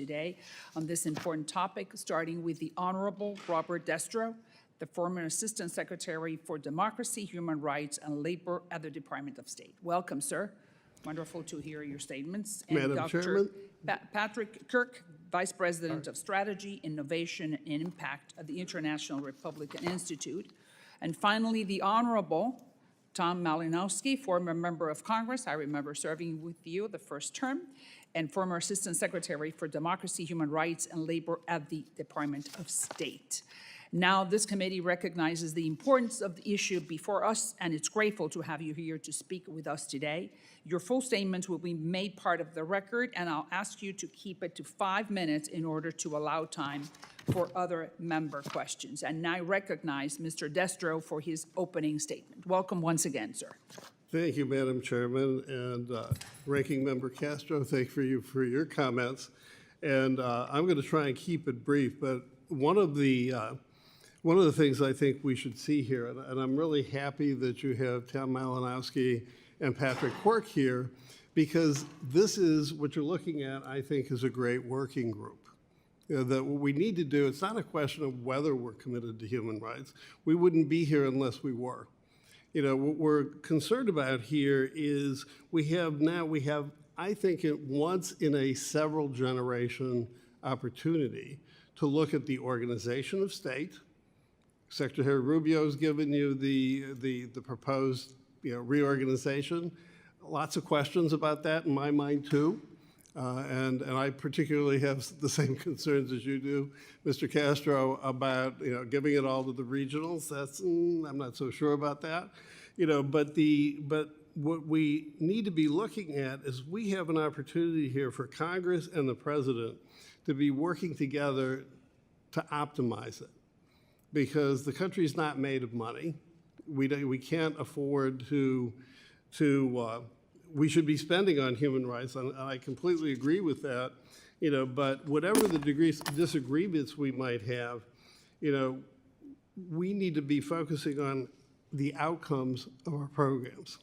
today on this important topic, starting with the Honorable Robert Destro, the former Assistant Secretary for Democracy, Human Rights, and Labor at the Department of State. Welcome, sir. Wonderful to hear your statements. And Madam Dr. Chairman. Patrick Kirk, Vice President of Strategy, Innovation, and Impact at the International Republican Institute. And finally, the Honorable Tom Malinowski, former member of Congress. I remember serving with you the first term, and former Assistant Secretary for Democracy, Human Rights, and Labor at the Department of State. Now, this committee recognizes the importance of the issue before us, and it's grateful to have you here to speak with us today. Your full statements will be made part of the record, and I'll ask you to keep it to 5 minutes in order to allow time for other member questions. And I recognize Mr. Destro for his opening statement. Welcome once again, sir. Thank you, Madam Chairman, and Ranking Member Castro, thank you for your comments. And I'm going to try and keep it brief, but one of the things I think we should see here, and I'm really happy that you have Tom Malinowski and Patrick Quirk here, because this is what you're looking at, I think, is a great working group. You know, that what we need to do, it's not a question of whether we're committed to human rights. We wouldn't be here unless we were. You know, what we're concerned about here is we have, I think, once in a several generation opportunity to look at the organization of state. Secretary Rubio's given you the proposed reorganization. Lots of questions about that in my mind too. And I particularly have the same concerns as you do, Mr. Castro, about giving it all to the regionals. That's I'm not so sure about that. But what we need to be looking at is we have an opportunity here for Congress and the President to be working together to optimize it, because the country's not made of money. We can't afford we should be spending on human rights, and I completely agree with that, but whatever the disagreements we might have, we need to be focusing on the outcomes of our programs.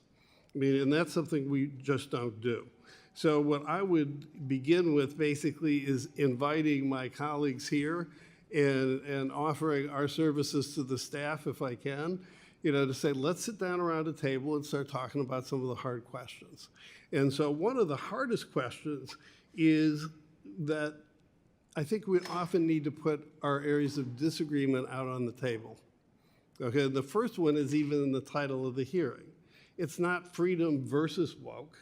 I mean, and that's something we just don't do. So what I would begin with basically is inviting my colleagues here and offering our services to the staff, if I can, to say, let's sit down around a table and start talking about some of the hard questions. And so one of the hardest questions is that I think we often need to put our areas of disagreement out on the table. Okay, the first one is even in the title of the hearing. It's not freedom versus woke.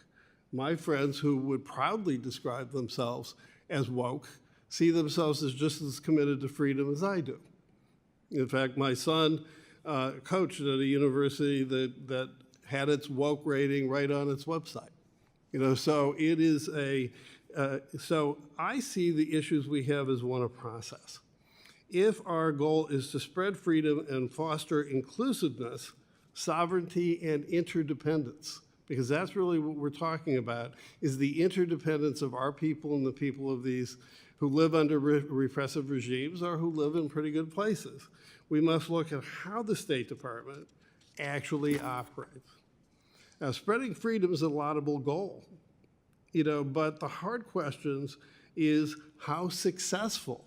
My friends who would proudly describe themselves as woke see themselves as just as committed to freedom as I do. In fact, my son coached at a university that had its woke rating right on its website. So it is so I see the issues we have as one of process. If our goal is to spread freedom and foster inclusiveness, sovereignty, and interdependence, because that's really what we're talking about, is the interdependence of our people and the people of these who live under repressive regimes or who live in pretty good places. We must look at how the State Department actually operates. Now, spreading freedom is a laudable goal, but the hard questions is how successful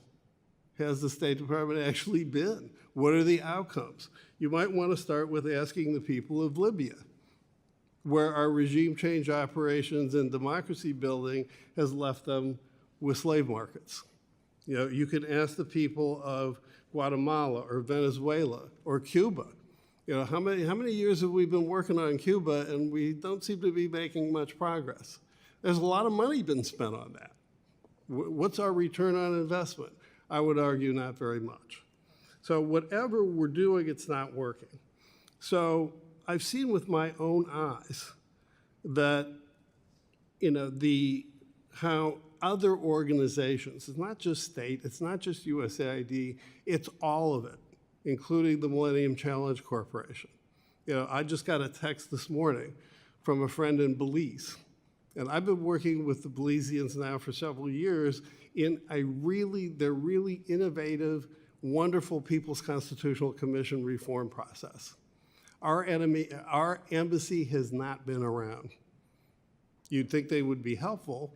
has the State Department actually been? What are the outcomes? You might want to start with asking the people of Libya, where our regime change operations and democracy building has left them with slave markets. You can ask the people of Guatemala or Venezuela or Cuba. How many years have we been working on Cuba and we don't seem to be making much progress? There's a lot of money been spent on that. What's our return on investment? I would argue not very much. So whatever we're doing, it's not working. So I've seen with my own eyes that, how other organizations, it's not just state, it's not just USAID, it's all of it, including the Millennium Challenge Corporation. I just got a text this morning from a friend in Belize, and I've been working with the Belizeans now for several years in they're really innovative, wonderful People's Constitutional Commission reform process. Our embassy has not been around. You'd think they would be helpful,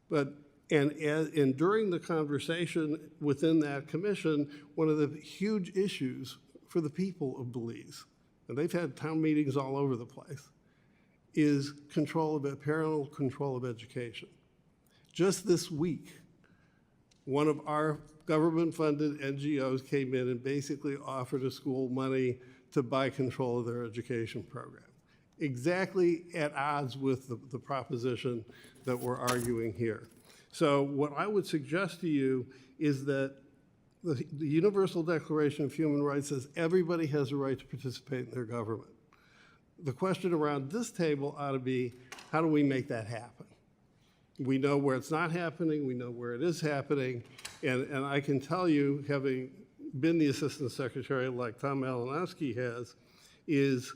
but And during the conversation within that commission, one of the huge issues for the people of Belize, and they've had town meetings all over the place, is parental control of education. Just this week, one of our government-funded NGOs came in and basically offered a school money to buy control of their education program. Exactly at odds with the proposition that we're arguing here. So what I would suggest to you is that the Universal Declaration of Human Rights says everybody has a right to participate in their government. The question around this table ought to be, how do we make that happen? We know where it's not happening, we know where it is happening, and I can tell you, having been the Assistant Secretary like Tom Malinowski has, is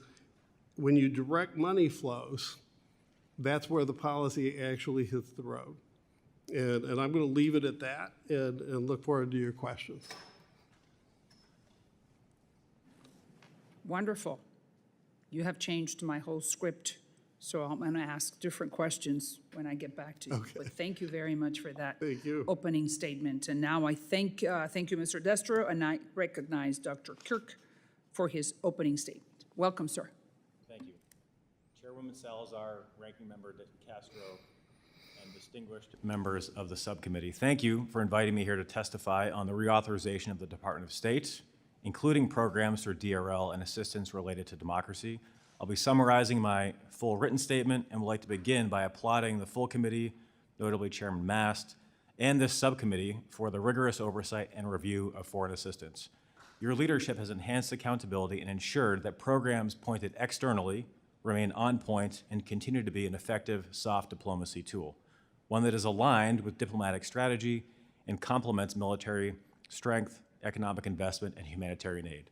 when you direct money flows, that's where the policy actually hits the road. And I'm going to leave it at that and look forward to your questions. Wonderful. You have changed my whole script, so I'm going to ask different questions when I get back to you. Okay. But thank you very much for that Thank you. opening statement. And now I thank you, Mr. Destro, and I recognize Dr. Kirk for his opening statement. Welcome, sir. Thank you. Chairwoman Salazar, Ranking Member Castro, and distinguished members of the subcommittee, thank you for inviting me here to testify on the reauthorization of the Department of State, including programs for DRL and assistance related to democracy. I'll be summarizing my full written statement and would like to begin by applauding the full committee, notably Chairman Mast, and this subcommittee for the rigorous oversight and review of foreign assistance. Your leadership has enhanced accountability and ensured that programs pointed externally remain on point and continue to be an effective soft diplomacy tool, one that is aligned with diplomatic strategy and complements military strength, economic investment, and humanitarian aid.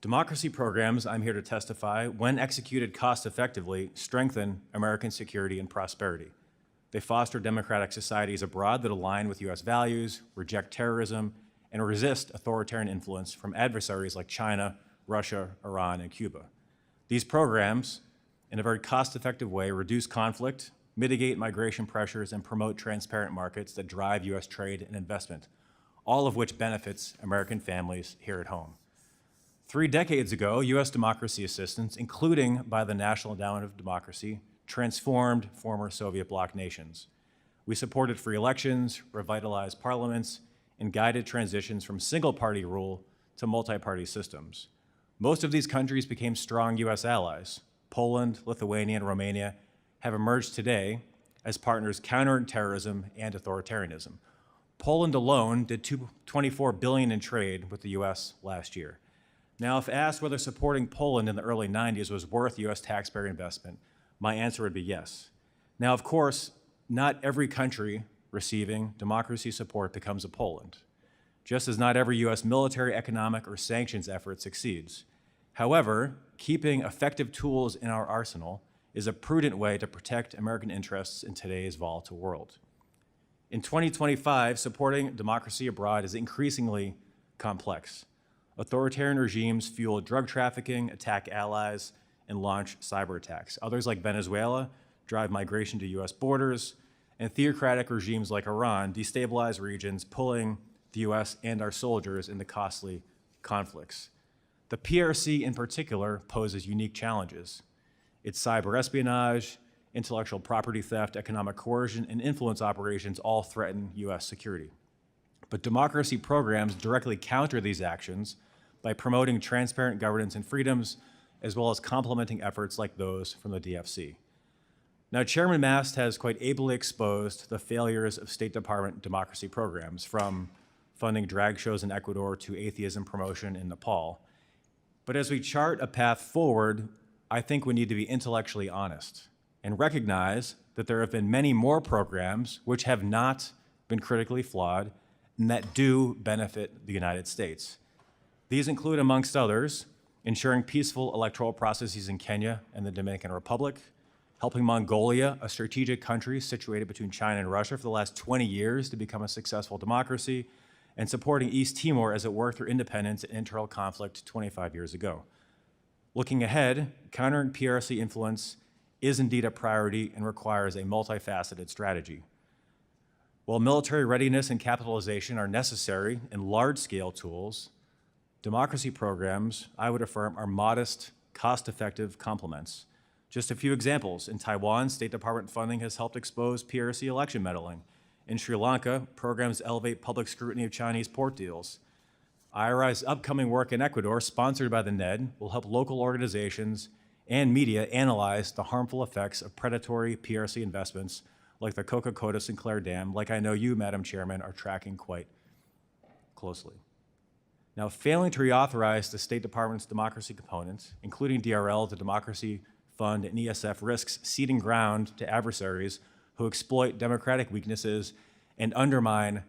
Democracy programs, I'm here to testify, when executed cost-effectively, strengthen American security and prosperity. They foster democratic societies abroad that align with U.S. values, reject terrorism, and resist authoritarian influence from adversaries like China, Russia, Iran, and Cuba. These programs, in a very cost-effective way, reduce conflict, mitigate migration pressures, and promote transparent markets that drive U.S. trade and investment, all of which benefits American families here at home. 3 decades ago, U.S. democracy assistance, including by the National Endowment of Democracy, transformed former Soviet bloc nations. We supported free elections, revitalized parliaments, and guided transitions from single-party rule to multi-party systems. Most of these countries became strong U.S. allies. Poland, Lithuania, and Romania have emerged today as partners countering terrorism and authoritarianism. Poland alone did $24 billion in trade with the U.S. last year. Now, if asked whether supporting Poland in the early 90s was worth U.S. taxpayer investment, my answer would be yes. Now, of course, not every country receiving democracy support becomes a Poland, just as not every U.S. military, economic, or sanctions effort succeeds. However, keeping effective tools in our arsenal is a prudent way to protect American interests in today's volatile world. In 2025, supporting democracy abroad is increasingly complex. Authoritarian regimes fuel drug trafficking, attack allies, and launch cyber attacks. Others, like Venezuela, drive migration to U.S. borders, and theocratic regimes like Iran destabilize regions, pulling the U.S. and our soldiers into costly conflicts. The PRC in particular poses unique challenges. Its cyber espionage, intellectual property theft, economic coercion, and influence operations all threaten U.S. security. But democracy programs directly counter these actions by promoting transparent governance and freedoms, as well as complementing efforts like those from the DFC. Now, Chairman Mast has quite ably exposed the failures of State Department democracy programs, from funding drag shows in Ecuador to atheism promotion in Nepal. But as we chart a path forward, I think we need to be intellectually honest and recognize that there have been many more programs which have not been critically flawed and that do benefit the United States. These include, amongst others, ensuring peaceful electoral processes in Kenya and the Dominican Republic, helping Mongolia, a strategic country situated between China and Russia for the last 20 years to become a successful democracy, and supporting East Timor as it worked through independence and internal conflict 25 years ago. Looking ahead, countering PRC influence is indeed a priority and requires a multifaceted strategy. While military readiness and capitalization are necessary in large-scale tools, democracy programs, I would affirm, are modest, cost-effective complements. Just a few examples. In Taiwan, State Department funding has helped expose PRC election meddling. In Sri Lanka, programs elevate public scrutiny of Chinese port deals. IRI's upcoming work in Ecuador, sponsored by the NED, will help local organizations and media analyze the harmful effects of predatory PRC investments like the Coca-Cola Sinclair Dam, like I know you, Madam Chairman, are tracking quite closely. Now, failing to reauthorize the State Department's democracy components, including DRL, the Democracy Fund, and ESF, risks ceding ground to adversaries who exploit democratic weaknesses and undermine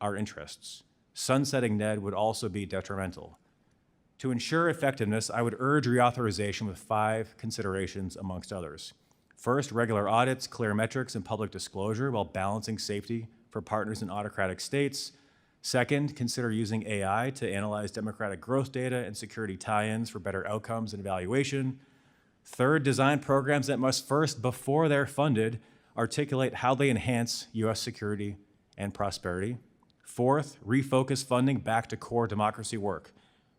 our interests. Sunsetting NED would also be detrimental. To ensure effectiveness, I would urge reauthorization with 5 considerations amongst others. First, regular audits, clear metrics, and public disclosure while balancing safety for partners in autocratic states. Second, consider using AI to analyze democratic growth data and security tie-ins for better outcomes and evaluation. Third, design programs that must first, before they're funded, articulate how they enhance U.S. security and prosperity. Fourth, refocus funding back to core democracy work,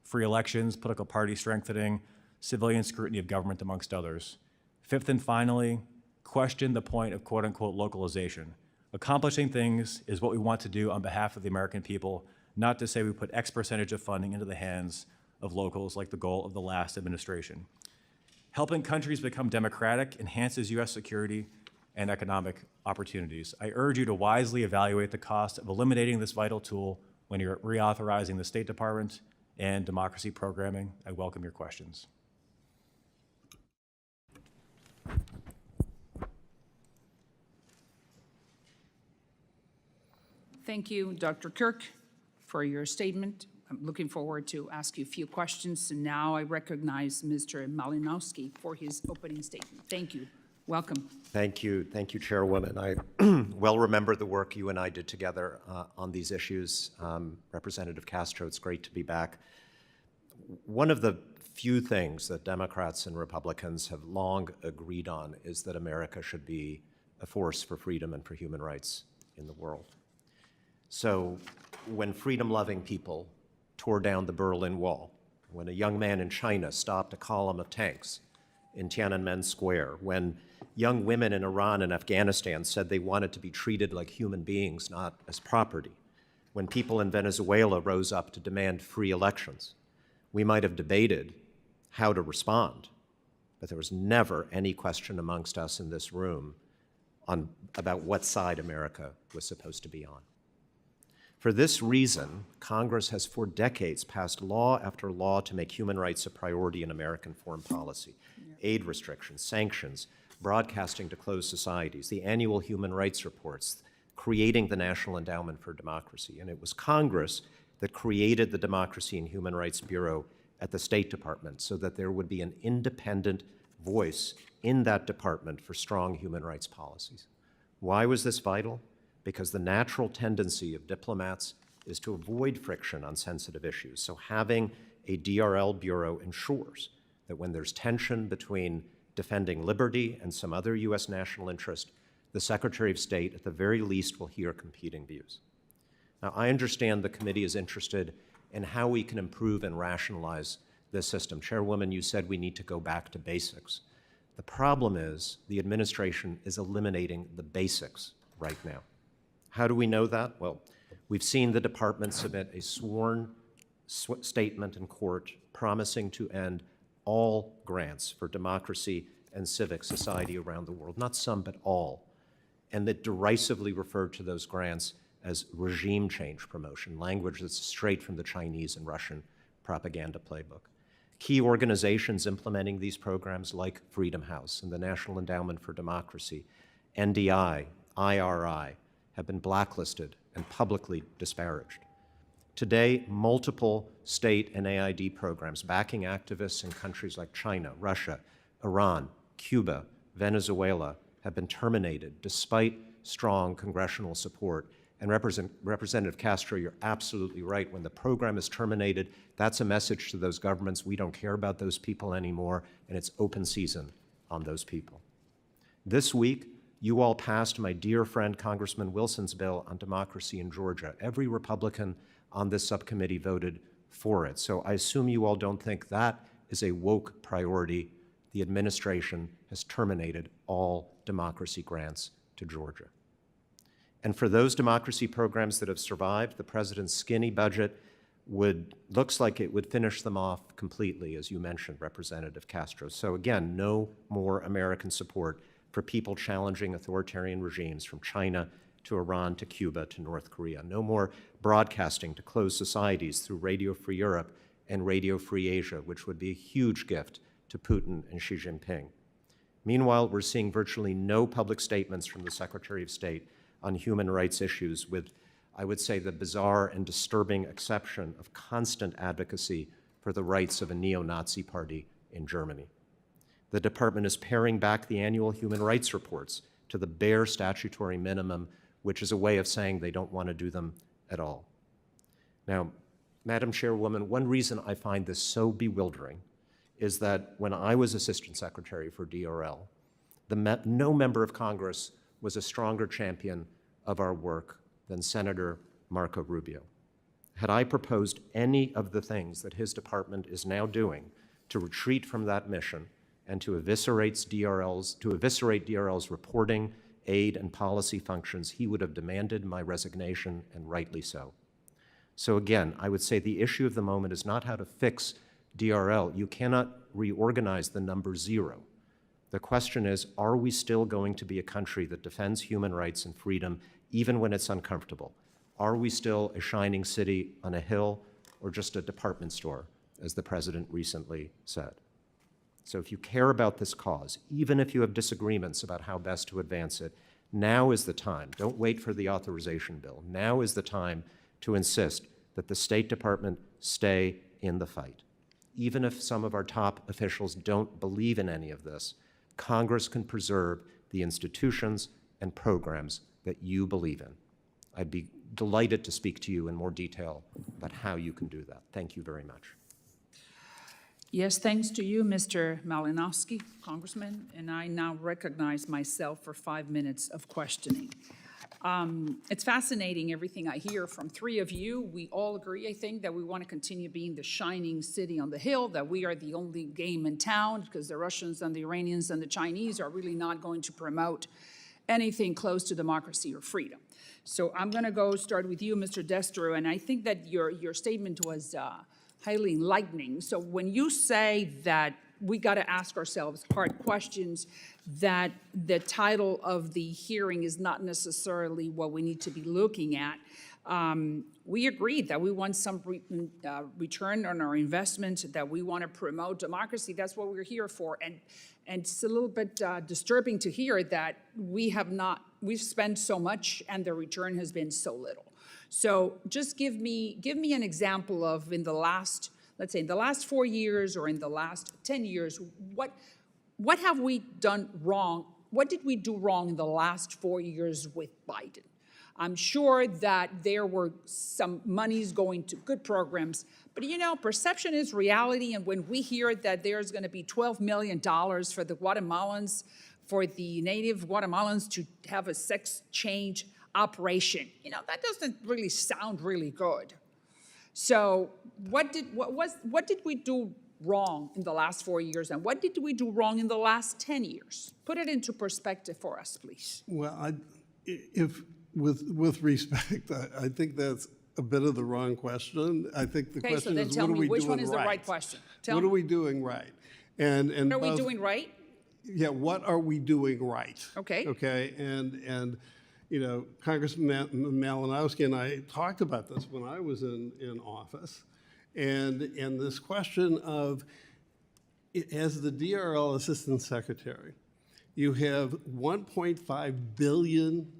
free elections, political party strengthening, civilian scrutiny of government, amongst others. Fifth and finally, question the point of quote-unquote localization. Accomplishing things is what we want to do on behalf of the American people, not to say we put X percentage of funding into the hands of locals like the goal of the last administration. Helping countries become democratic enhances U.S. security and economic opportunities. I urge you to wisely evaluate the cost of eliminating this vital tool when you're reauthorizing the State Department and democracy programming. I welcome your questions. Thank you, Dr. Kirk, for your statement. I'm looking forward to ask you a few questions. And now I recognize Mr. Malinowski for his opening statement. Thank you. Welcome. Thank you, Chairwoman. I well remember the work you and I did together on these issues. Representative Castro, it's great to be back. One of the few things that Democrats and Republicans have long agreed on is that America should be a force for freedom and for human rights in the world. So when freedom-loving people tore down the Berlin Wall, when a young man in China stopped a column of tanks in Tiananmen Square, when young women in Iran and Afghanistan said they wanted to be treated like human beings, not as property, when people in Venezuela rose up to demand free elections, we might have debated how to respond, but there was never any question amongst us in this room about what side America was supposed to be on. For this reason, Congress has for decades passed law after law to make human rights a priority in American foreign policy. Aid restrictions, sanctions, broadcasting to closed societies, the annual human rights reports, creating the National Endowment for Democracy. And it was Congress that created the Democracy and Human Rights Bureau at the State Department so that there would be an independent voice in that department for strong human rights policies. Why was this vital? Because the natural tendency of diplomats is to avoid friction on sensitive issues. So having a DRL bureau ensures that when there's tension between defending liberty and some other U.S. national interest, the Secretary of State, at the very least, will hear competing views. Now, I understand the committee is interested in how we can improve and rationalize this system. Chairwoman, you said we need to go back to basics. The problem is the administration is eliminating the basics right now. How do we know that? Well, we've seen the department submit a sworn statement in court promising to end all grants for democracy and civic society around the world, not some, but all, and that derisively referred to those grants as regime change promotion, language that's straight from the Chinese and Russian propaganda playbook. Key organizations implementing these programs like Freedom House and the National Endowment for Democracy, NDI, IRI, have been blacklisted and publicly disparaged. Today, multiple state and AID programs backing activists in countries like China, Russia, Iran, Cuba, Venezuela have been terminated despite strong congressional support. And Representative Castro, you're absolutely right. When the program is terminated, that's a message to those governments. We don't care about those people anymore, and it's open season on those people. This week, You all passed my dear friend Congressman Wilson's bill on democracy in Georgia. Every Republican on this subcommittee voted for it. So I assume you all don't think that is a woke priority. The administration has terminated all democracy grants to Georgia. And for those democracy programs that have survived, the president's skinny budget looks like it would finish them off completely, as you mentioned, Representative Castro. So again, no more American support for people challenging authoritarian regimes from China to Iran to Cuba to North Korea. No more broadcasting to closed societies through Radio Free Europe and Radio Free Asia, which would be a huge gift to Putin and Xi Jinping. Meanwhile, we're seeing virtually no public statements from the Secretary of State on human rights issues, with, I would say, the bizarre and disturbing exception of constant advocacy for the rights of a neo-Nazi party in Germany. The department is paring back the annual human rights reports to the bare statutory minimum, which is a way of saying they don't want to do them at all. Now, Madam Chairwoman, one reason I find this so bewildering is that when I was Assistant Secretary for DRL, no member of Congress was a stronger champion of our work than Senator Marco Rubio. Had I proposed any of the things that his department is now doing to retreat from that mission and to eviscerate DRL's reporting, aid, and policy functions, he would have demanded my resignation, and rightly so. So again, I would say the issue of the moment is not how to fix DRL. You cannot reorganize the number 0. The question is, are we still going to be a country that defends human rights and freedom even when it's uncomfortable? Are we still a shining city on a hill or just a department store, as the president recently said? So if you care about this cause, even if you have disagreements about how best to advance it, now is the time. Don't wait for the authorization bill. Now is the time to insist that the State Department stay in the fight. Even if some of our top officials don't believe in any of this, Congress can preserve the institutions and programs that you believe in. I'd be delighted to speak to you in more detail about how you can do that. Thank you very much. Yes, thanks to you, Mr. Malinowski, Congressman, and I now recognize myself for 5 minutes of questioning. It's fascinating, everything I hear from 3 of you. We all agree, I think, that we want to continue being the shining city on the hill, that we are the only game in town, because the Russians and the Iranians and the Chinese are really not going to promote anything close to democracy or freedom. So I'm going to start with you, Mr. Destro, and I think that your statement was highly enlightening. So when you say that we got to ask ourselves hard questions, that the title of the hearing is not necessarily what we need to be looking at. We agreed that we want some return on our investment, that we want to promote democracy. That's what we're here for. And it's a little bit disturbing to hear that we've spent so much and the return has been so little. So just give me an example of in the last, let's say in the last 4 years or in the last 10 years, what have we done wrong? What did we do wrong in the last 4 years with Biden? I'm sure that there were some monies going to good programs, but you know, perception is reality. And when we hear that there's going to be $12 million for the Guatemalans, for the native Guatemalans to have a sex change operation, you know, that doesn't really sound really good. So what did we do wrong in the last 4 years, and what did we do wrong in the last 10 years? Put it into perspective for us, please. Well, with respect, I think that's a bit of the wrong question. I think the question so then is, tell what are me we which doing one is the right? right question. What are we doing right? And what are we doing right? Yeah, what are we doing right? Okay. Okay, and you know, Congressman Malinowski and I talked about this when I was in office, and this question of, as the DRL Assistant Secretary, you have 1.5 billion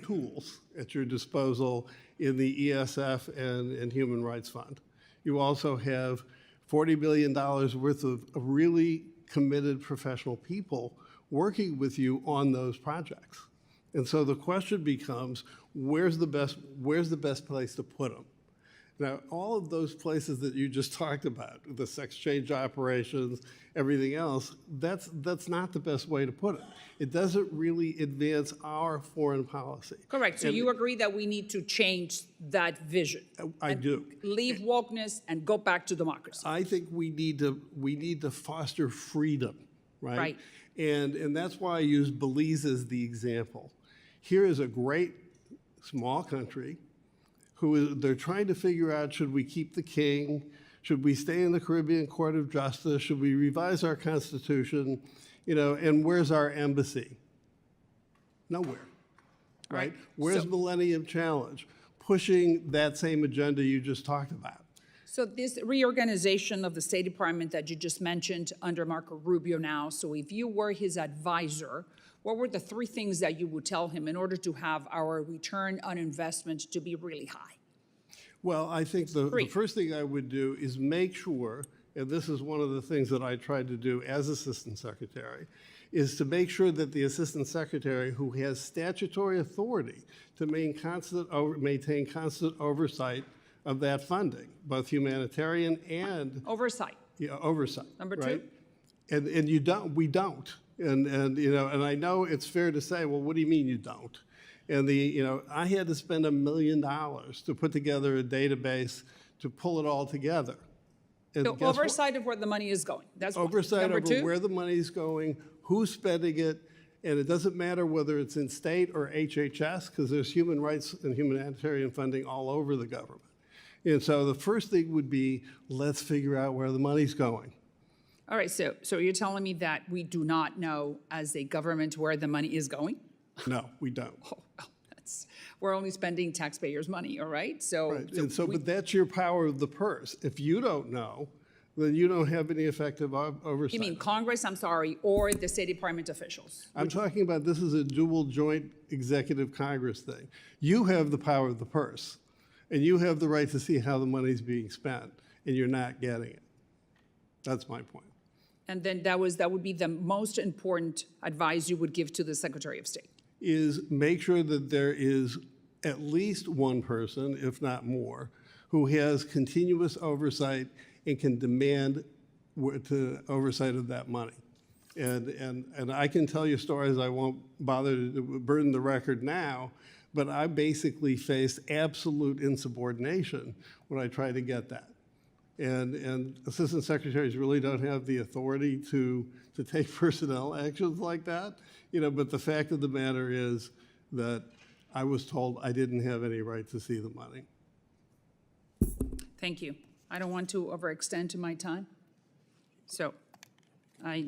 tools at your disposal in the ESF and Human Rights Fund. You also have $40 billion worth of really committed professional people working with you on those projects. And so the question becomes, where's the best place to put them? Now, all of those places that you just talked about, the sex change operations, everything else, that's not the best way to put it. It doesn't really advance our foreign policy. Correct. So you agree that we need to change that vision? I do. Leave wokeness and go back to democracy. I think we need to foster freedom, right? Right. And that's why I use Belize as the example. Here is a great small country they're trying to figure out, should we keep the king? Should we stay in the Caribbean Court of Justice? Should we revise our constitution? And where's our embassy? Nowhere, right? Where's Millennium Challenge? Pushing that same agenda you just talked about. So this reorganization of the State Department that you just mentioned under Marco Rubio now, so if you were his advisor, what were the 3 things that you would tell him in order to have our return on investment to be really high? Well, I think the first thing I would do is make sure, and this is one of the things that I tried to do as Assistant Secretary, is to make sure that the Assistant Secretary, who has statutory authority to maintain constant oversight of that funding, both humanitarian and Oversight. oversight. Number 2? Right? And we don't. And I know it's fair to say, well, what do you mean you don't? And I had to spend $1 million to put together a database to pull it all together. And So oversight of where the money is going. That's oversight number over 2? where the money's going, who's spending it, and it doesn't matter whether it's in state or HHS, because there's human rights and humanitarian funding all over the government. And so the first thing would be, let's figure out where the money's going. All right, so you're telling me that we do not know as a government where the money is going? No, we don't. Oh, well, we're only spending taxpayers' money, all right? Right. But that's your power of the purse. If you don't know, then you don't have any effective oversight. You mean Congress, I'm sorry, or the State Department officials? I'm talking about this is a dual joint executive Congress thing. You have the power of the purse, and you have the right to see how the money's being spent, and you're not getting it. That's my point. And then that would be the most important advice you would give to the Secretary of State. Is make sure that there is at least one person, if not more, who has continuous oversight and can demand oversight of that money. And I can tell you stories, I won't bother to burden the record now, but I basically faced absolute insubordination when I tried to get that. And assistant secretaries really don't have the authority to take personnel actions like that, but the fact of the matter is that I was told I didn't have any right to see the money. Thank you. I don't want to overextend to my time. So I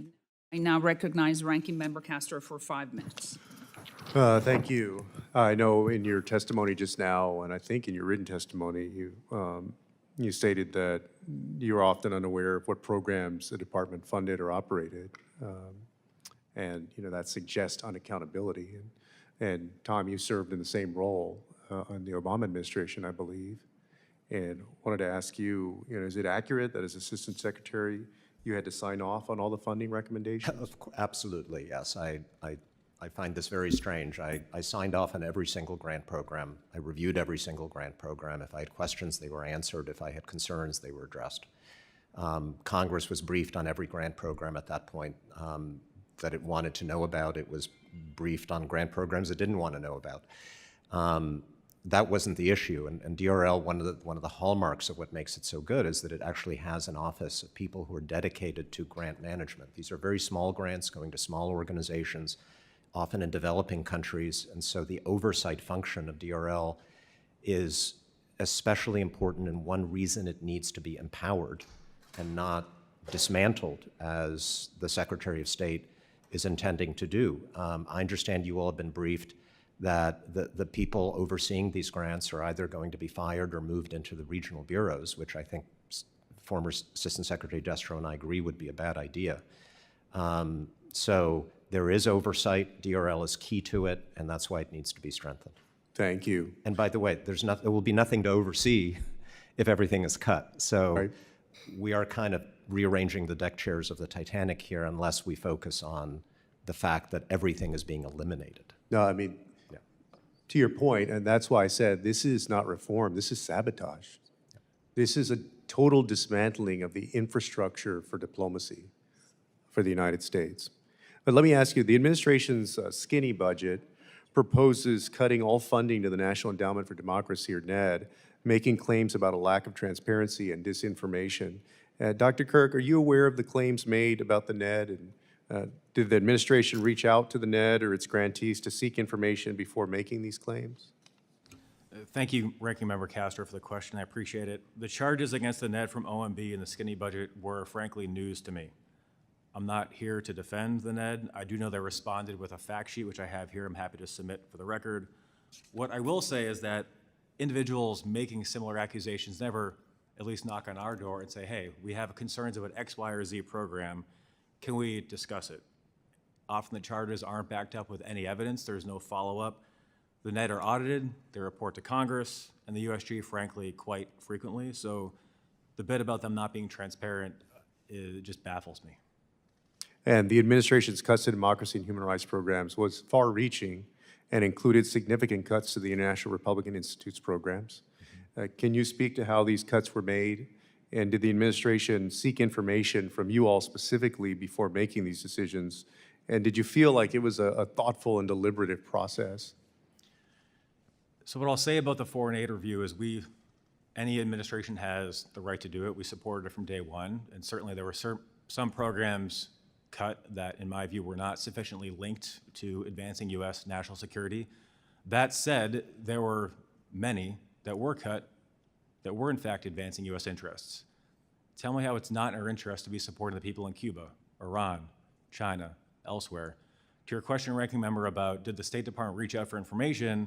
now recognize Ranking Member Castro for 5 minutes. Thank you. I know in your testimony just now, and I think in your written testimony, you stated that you're often unaware of what programs the department funded or operated, and that suggests unaccountability. And Tom, you served in the same role in the Obama administration, I believe, and wanted to ask you, is it accurate that as Assistant Secretary you had to sign off on all the funding recommendations? Absolutely, yes. I find this very strange. I signed off on every single grant program. I reviewed every single grant program. If I had questions, they were answered. If I had concerns, they were addressed. Congress was briefed on every grant program at that point that it wanted to know about. It was briefed on grant programs it didn't want to know about. That wasn't the issue. And DRL, one of the hallmarks of what makes it so good is that it actually has an office of people who are dedicated to grant management. These are very small grants going to small organizations, often in developing countries, and so the oversight function of DRL is especially important, and one reason it needs to be empowered and not dismantled, as the Secretary of State is intending to do. I understand you all have been briefed that the people overseeing these grants are either going to be fired or moved into the regional bureaus, which I think former Assistant Secretary Destro and I agree would be a bad idea. So there is oversight. DRL is key to it, and that's why it needs to be strengthened. Thank you. And by the way, there will be nothing to oversee if everything is cut. So Right. we are kind of rearranging the deck chairs of the Titanic here unless we focus on the fact that everything is being eliminated. No, I mean, to your point, and that's why I said this is not reform, this is sabotage. This is a total dismantling of the infrastructure for diplomacy for the United States. But let me ask you, the administration's skinny budget proposes cutting all funding to the National Endowment for Democracy, or NED, making claims about a lack of transparency and disinformation. Dr. Kirk, are you aware of the claims made about the NED? And did the administration reach out to the NED or its grantees to seek information before making these claims? Thank you, Ranking Member Castro, for the question. I appreciate it. The charges against the NED from OMB and the skinny budget were frankly news to me. I'm not here to defend the NED. I do know they responded with a fact sheet, which I have here. I'm happy to submit for the record. What I will say is that individuals making similar accusations never at least knock on our door and say, hey, we have concerns about X, Y, or Z program. Can we discuss it? Often the charges aren't backed up with any evidence. There's no follow-up. The NED are audited, they report to Congress, and the USG, frankly, quite frequently. So the bit about them not being transparent, it just baffles me. And the administration's cuts to democracy and human rights programs was far-reaching and included significant cuts to the International Republican Institute's programs. Can you speak to how these cuts were made? And did the administration seek information from you all specifically before making these decisions? And did you feel like it was a thoughtful and deliberative process? So what I'll say about the foreign aid review is any administration has the right to do it. We supported it from day one, and certainly there were some programs cut that, in my view, were not sufficiently linked to advancing U.S. national security. That said, there were many that were cut that were in fact advancing U.S. interests. Tell me how it's not in our interest to be supporting the people in Cuba, Iran, China, elsewhere. To your question, Ranking Member, about did the State Department reach out for information,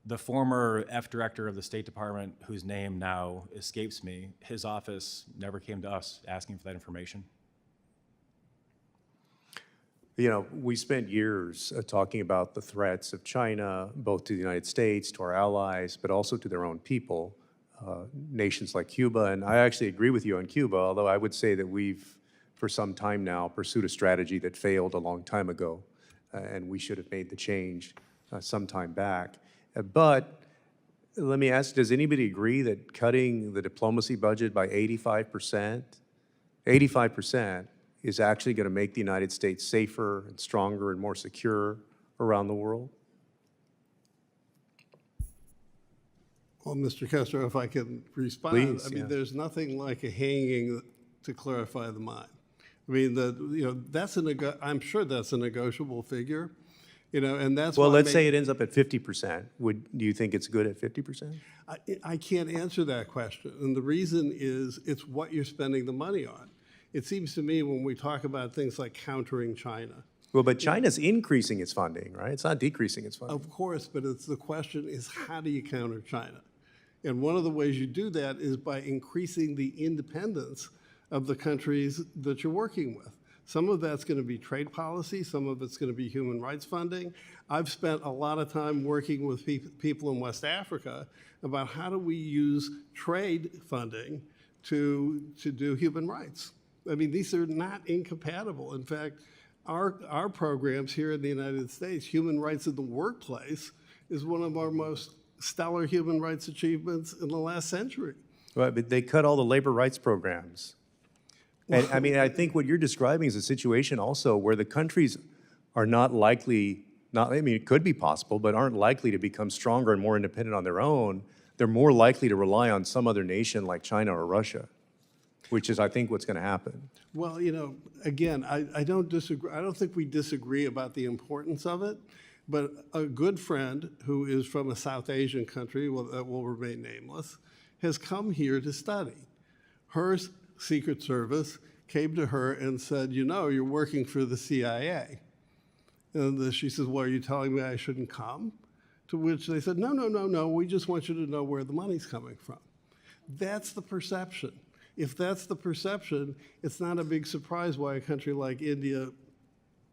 the former F-Director of the State Department, whose name now escapes me, his office never came to us asking for that information. You know, we spent years talking about the threats of China, both to the United States, to our allies, but also to their own people, nations like Cuba. And I actually agree with you on Cuba, although I would say that we've, for some time now, pursued a strategy that failed a long time ago, and we should have made the change some time back. But let me ask, does anybody agree that cutting the diplomacy budget by 85% is actually going to make the United States safer and stronger and more secure around the world? Well, Mr. Castro, if I can respond. Please, I mean, yeah. there's nothing like a hanging to clarify the mind. I mean, that's I'm sure that's a negotiable figure, and that's Well, why let's say it ends up at 50%. Do you think it's good at 50%? I can't answer that question. And the reason is it's what you're spending the money on. It seems to me when we talk about things like countering China. Well, but China's increasing its funding, right? It's not decreasing its funding. Of course, but the question is, how do you counter China? And one of the ways you do that is by increasing the independence of the countries that you're working with. Some of that's going to be trade policy, some of it's going to be human rights funding. I've spent a lot of time working with people in West Africa about how do we use trade funding to do human rights. I mean, these are not incompatible. In fact, our programs here in the United States, human rights in the workplace, is one of our most stellar human rights achievements in the last century. Right, but they cut all the labor rights programs. And I mean, I think what you're describing is a situation also where the countries are not likely, it could be possible, but aren't likely to become stronger and more independent on their own. They're more likely to rely on some other nation like China or Russia, which is, I think, what's going to happen. Well, again, I don't disagree. I don't think we disagree about the importance of it. But a good friend who is from a South Asian country that will remain nameless has come here to study. Her Secret Service came to her and said, you're working for the CIA. And she says, well, are you telling me I shouldn't come? To which they said, no, we just want you to know where the money's coming from. That's the perception. If that's the perception, it's not a big surprise why a country like India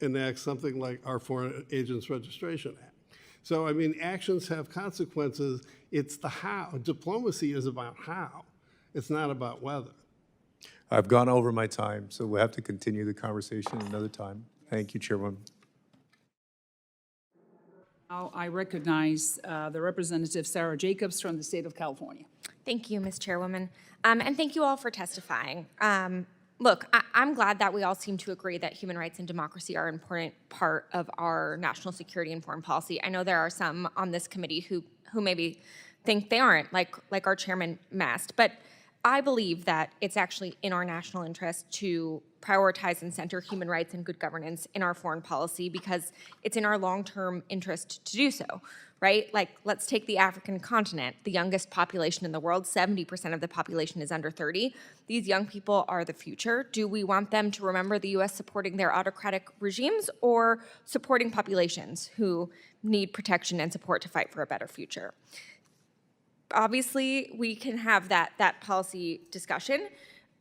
enacts something like our Foreign Agents Registration Act. So, I mean, actions have consequences. It's the how. Diplomacy is about how. It's not about whether. I've gone over my time, so we'll have to continue the conversation another time. Thank you, Chairwoman. Now I recognize the Representative Sarah Jacobs from the state of California. Thank you, Ms. Chairwoman. And thank you all for testifying. Look, I'm glad that we all seem to agree that human rights and democracy are an important part of our national security and foreign policy. I know there are some on this committee who maybe think they aren't, like our chairman Mast, but I believe that it's actually in our national interest to prioritize and center human rights and good governance in our foreign policy because it's in our long-term interest to do so, right? Like, let's take the African continent, the youngest population in the world, 70% of the population is under 30. These young people are the future. Do we want them to remember the US supporting their autocratic regimes or supporting populations who need protection and support to fight for a better future? Obviously, we can have that policy discussion,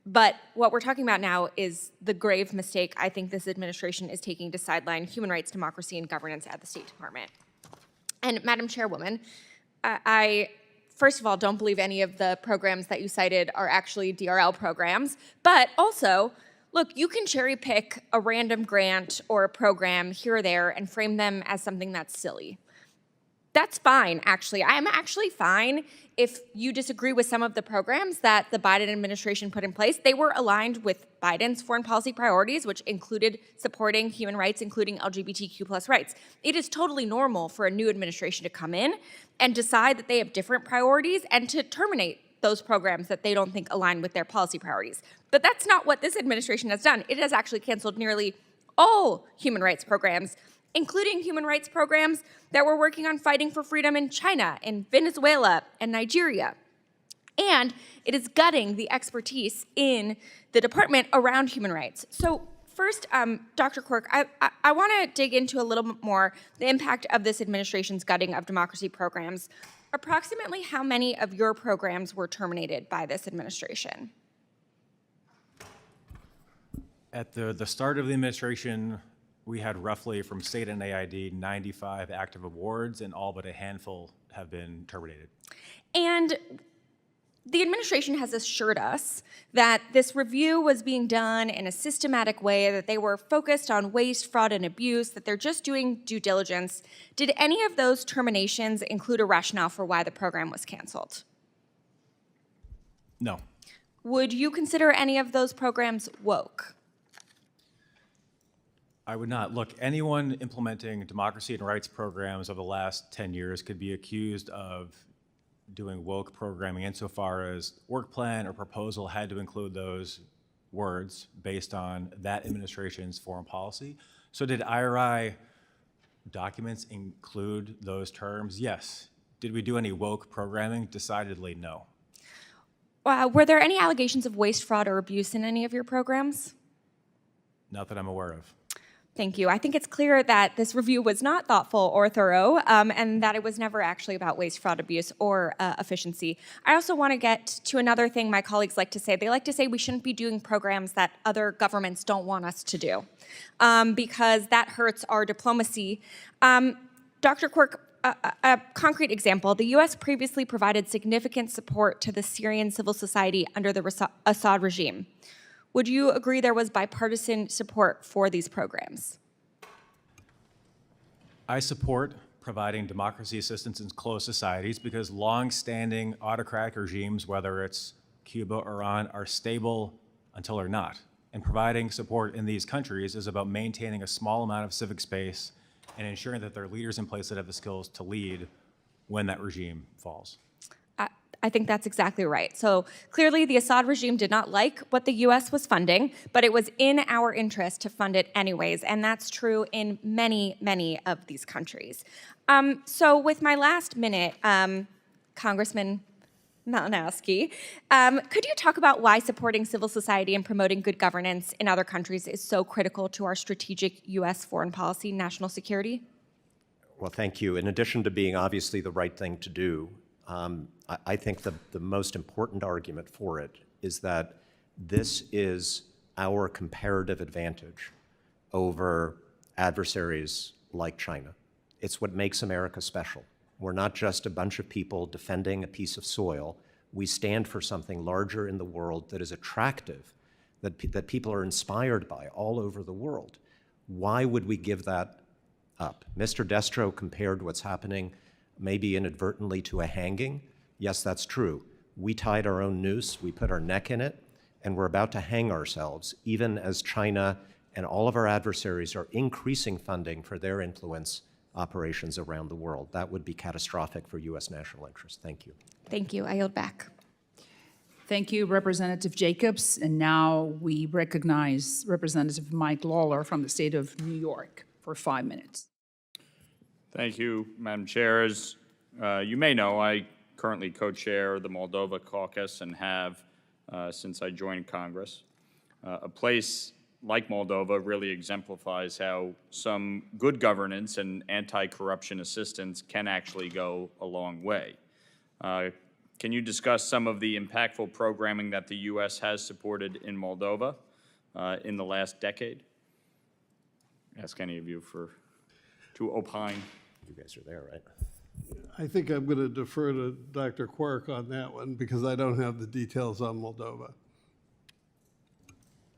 but what we're talking about now is the grave mistake I think this administration is taking to sideline human rights, democracy, and governance at the State Department. And Madam Chairwoman, I first of all don't believe any of the programs that you cited are actually DRL programs, but also, look, you can cherry pick a random grant or a program here or there and frame them as something that's silly. That's fine, actually. I'm actually fine if you disagree with some of the programs that the Biden administration put in place. They were aligned with Biden's foreign policy priorities, which included supporting human rights, including LGBTQ+ rights. It is totally normal for a new administration to come in and decide that they have different priorities and to terminate those programs that they don't think align with their policy priorities. But that's not what this administration has done. It has actually canceled nearly all human rights programs, including human rights programs that were working on fighting for freedom in China, in Venezuela, and Nigeria. And it is gutting the expertise in the department around human rights. So first, Dr. Quirk, I want to dig into a little bit more the impact of this administration's gutting of democracy programs. Approximately how many of your programs were terminated by this administration? At the start of the administration, we had roughly, from state and AID, 95 active awards, and all but a handful have been terminated. And the administration has assured us that this review was being done in a systematic way, that they were focused on waste, fraud, and abuse, that they're just doing due diligence. Did any of those terminations include a rationale for why the program was canceled? No. Would you consider any of those programs woke? I would not. Look, anyone implementing democracy and rights programs over the last 10 years could be accused of doing woke programming insofar as work plan or proposal had to include those words based on that administration's foreign policy. So did IRI documents include those terms? Yes. Did we do any woke programming? Decidedly no. Were there any allegations of waste, fraud, or abuse in any of your programs? Not that I'm aware of. Thank you. I think it's clear that this review was not thoughtful or thorough, and that it was never actually about waste, fraud, abuse, or efficiency. I also want to get to another thing my colleagues like to say. They like to say we shouldn't be doing programs that other governments don't want us to do, because that hurts our diplomacy. Dr. Quirk, a concrete example, the U.S. previously provided significant support to the Syrian civil society under the Assad regime. Would you agree there was bipartisan support for these programs? I support providing democracy assistance in closed societies because long-standing autocratic regimes, whether it's Cuba or Iran, are stable until they're not. And providing support in these countries is about maintaining a small amount of civic space and ensuring that there are leaders in place that have the skills to lead when that regime falls. I think that's exactly right. So clearly the Assad regime did not like what the US was funding, but it was in our interest to fund it anyways, and that's true in many, many of these countries. So with my last minute, Congressman Malinowski, could you talk about why supporting civil society and promoting good governance in other countries is so critical to our strategic US foreign policy, national security? Well, thank you. In addition to being obviously the right thing to do, I think the most important argument for it is that this is our comparative advantage over adversaries like China. It's what makes America special. We're not just a bunch of people defending a piece of soil. We stand for something larger in the world that is attractive, that people are inspired by all over the world. Why would we give that up? Mr. Destro compared what's happening maybe inadvertently to a hanging. Yes, that's true. We tied our own noose, we put our neck in it, and we're about to hang ourselves, even as China and all of our adversaries are increasing funding for their influence operations around the world. That would be catastrophic for U.S. national interest. Thank you. Thank you. I yield back. Thank you, Representative Jacobs. And now we recognize Representative Mike Lawler from the state of New York for 5 minutes. Thank you, Madam Chair. As you may know, I currently co-chair the Moldova caucus and have since I joined Congress. A place like Moldova really exemplifies how some good governance and anti-corruption assistance can actually go a long way. Can you discuss some of the impactful programming that the U.S. has supported in Moldova in the last decade? Ask any of you to opine. You guys are there, right? I think I'm going to defer to Dr. Quirk on that one because I don't have the details on Moldova.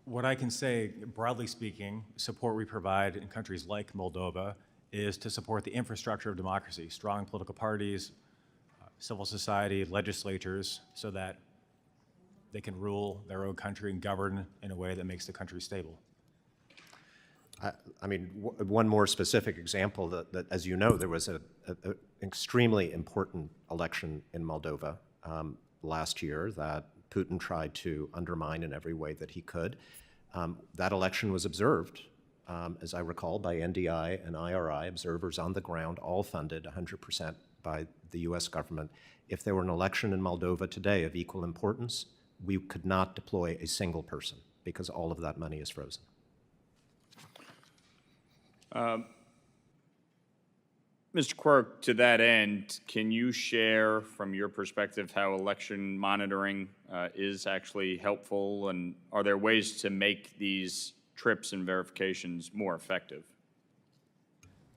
What I can say, broadly speaking, support we provide in countries like Moldova is to support the infrastructure of democracy, strong political parties, civil society, legislatures, so that they can rule their own country and govern in a way that makes the country stable. I mean, one more specific example that as you know, there was an extremely important election in Moldova last year that Putin tried to undermine in every way that he could. That election was observed, as I recall, by NDI and IRI, observers on the ground, all funded 100% by the US government. If there were an election in Moldova today of equal importance, we could not deploy a single person because all of that money is frozen. Mr. Quirk, to that end, can you share from your perspective how election monitoring is actually helpful, and are there ways to make these trips and verifications more effective?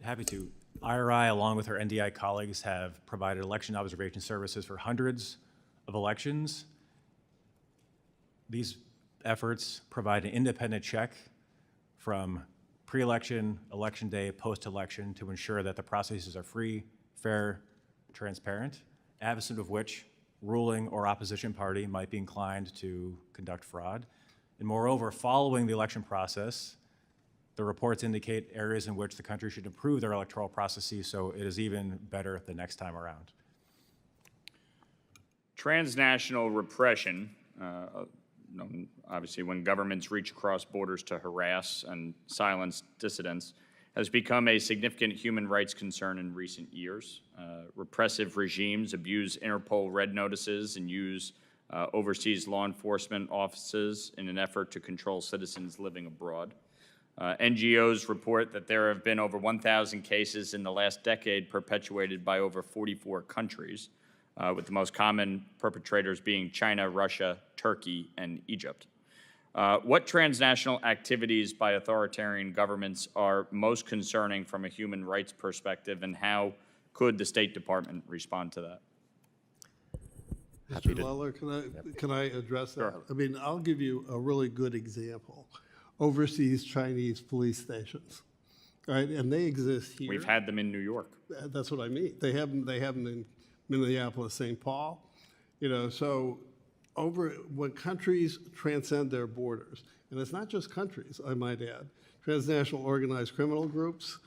Happy to. IRI, along with our NDI colleagues, have provided election observation services for hundreds of elections. These efforts provide an independent check from pre-election, election day, post-election to ensure that the processes are free, fair, transparent, absent of which ruling or opposition party might be inclined to conduct fraud. And moreover, following the election process, the reports indicate areas in which the country should improve their electoral processes so it is even better the next time around. Transnational repression, obviously when governments reach across borders to harass and silence dissidents, has become a significant human rights concern in recent years. Repressive regimes abuse Interpol red notices and use overseas law enforcement offices in an effort to control citizens living abroad. NGOs report that there have been over 1,000 cases in the last decade perpetuated by over 44 countries, with the most common perpetrators being China, Russia, Turkey, and Egypt. What transnational activities by authoritarian governments are most concerning from a human rights perspective, and how could the State Department respond to that? Mr. Lawler, can I address that? Sure. I mean, I'll give you a really good example. Overseas Chinese police stations, right? And they exist here. We've had them in New York. That's what I mean. They have them in Minneapolis, St. Paul. You know, so when countries transcend their borders, and it's not just countries, I might add, transnational organized criminal groups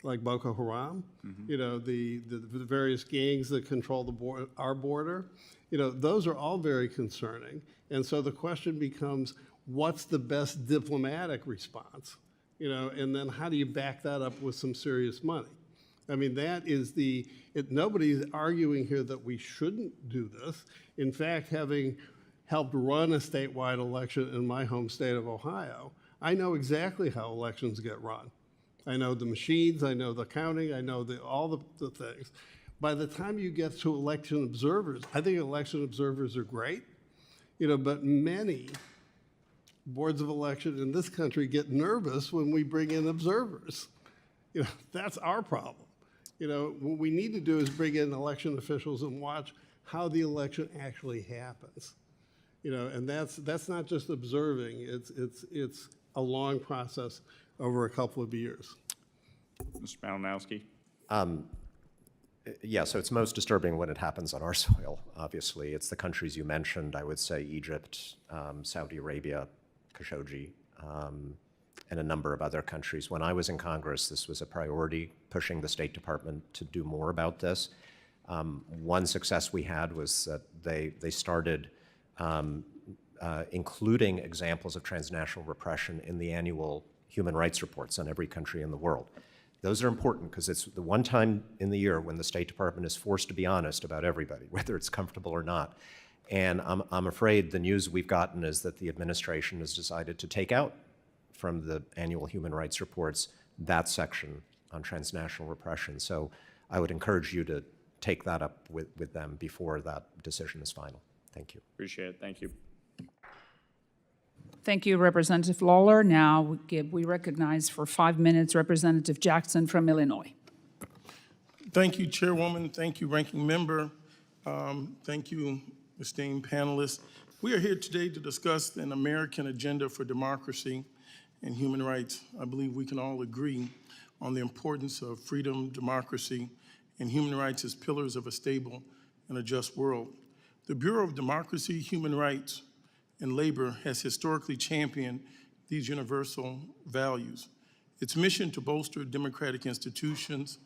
like Boko Haram, you know, the various gangs that control our border, you know, those are all very concerning. And so the question becomes, what's the best diplomatic response? You know, and then how do you back that up with some serious money? I mean, that is nobody's arguing here that we shouldn't do this. In fact, having helped run a statewide election in my home state of Ohio, I know exactly how elections get run. I know the machines, I know the counting, I know all the things. By the time you get to election observers, I think election observers are great, you know, but many boards of election in this country get nervous when we bring in observers. You know, that's our problem. You know, what we need to do is bring in election officials and watch how the election actually happens. You know, and that's not just observing. It's a long process over a couple of years. Mr. Malinowski. Yeah, so it's most disturbing when it happens on our soil, obviously. It's the countries you mentioned, I would say Egypt, Saudi Arabia, Khashoggi, and a number of other countries. When I was in Congress, this was a priority, pushing the State Department to do more about this. One success we had was that they started including examples of transnational repression in the annual human rights reports on every country in the world. Those are important because it's the one time in the year when the State Department is forced to be honest about everybody, whether it's comfortable or not. And I'm afraid the news we've gotten is that the administration has decided to take out from the annual human rights reports that section on transnational repression. So I would encourage you to take that up with them before that decision is final. Thank you. Appreciate it. Thank you. Thank you, Representative Lawler. Now we recognize for 5 minutes Representative Jackson from Illinois. Thank you, Chairwoman. Thank you, Ranking Member. Thank you, esteemed panelists. We are here today to discuss an American agenda for democracy and human rights. I believe we can all agree on the importance of freedom, democracy, and human rights as pillars of a stable and a just world. The Bureau of Democracy, Human Rights, and Labor has historically championed these universal values. Its mission to bolster democratic institutions,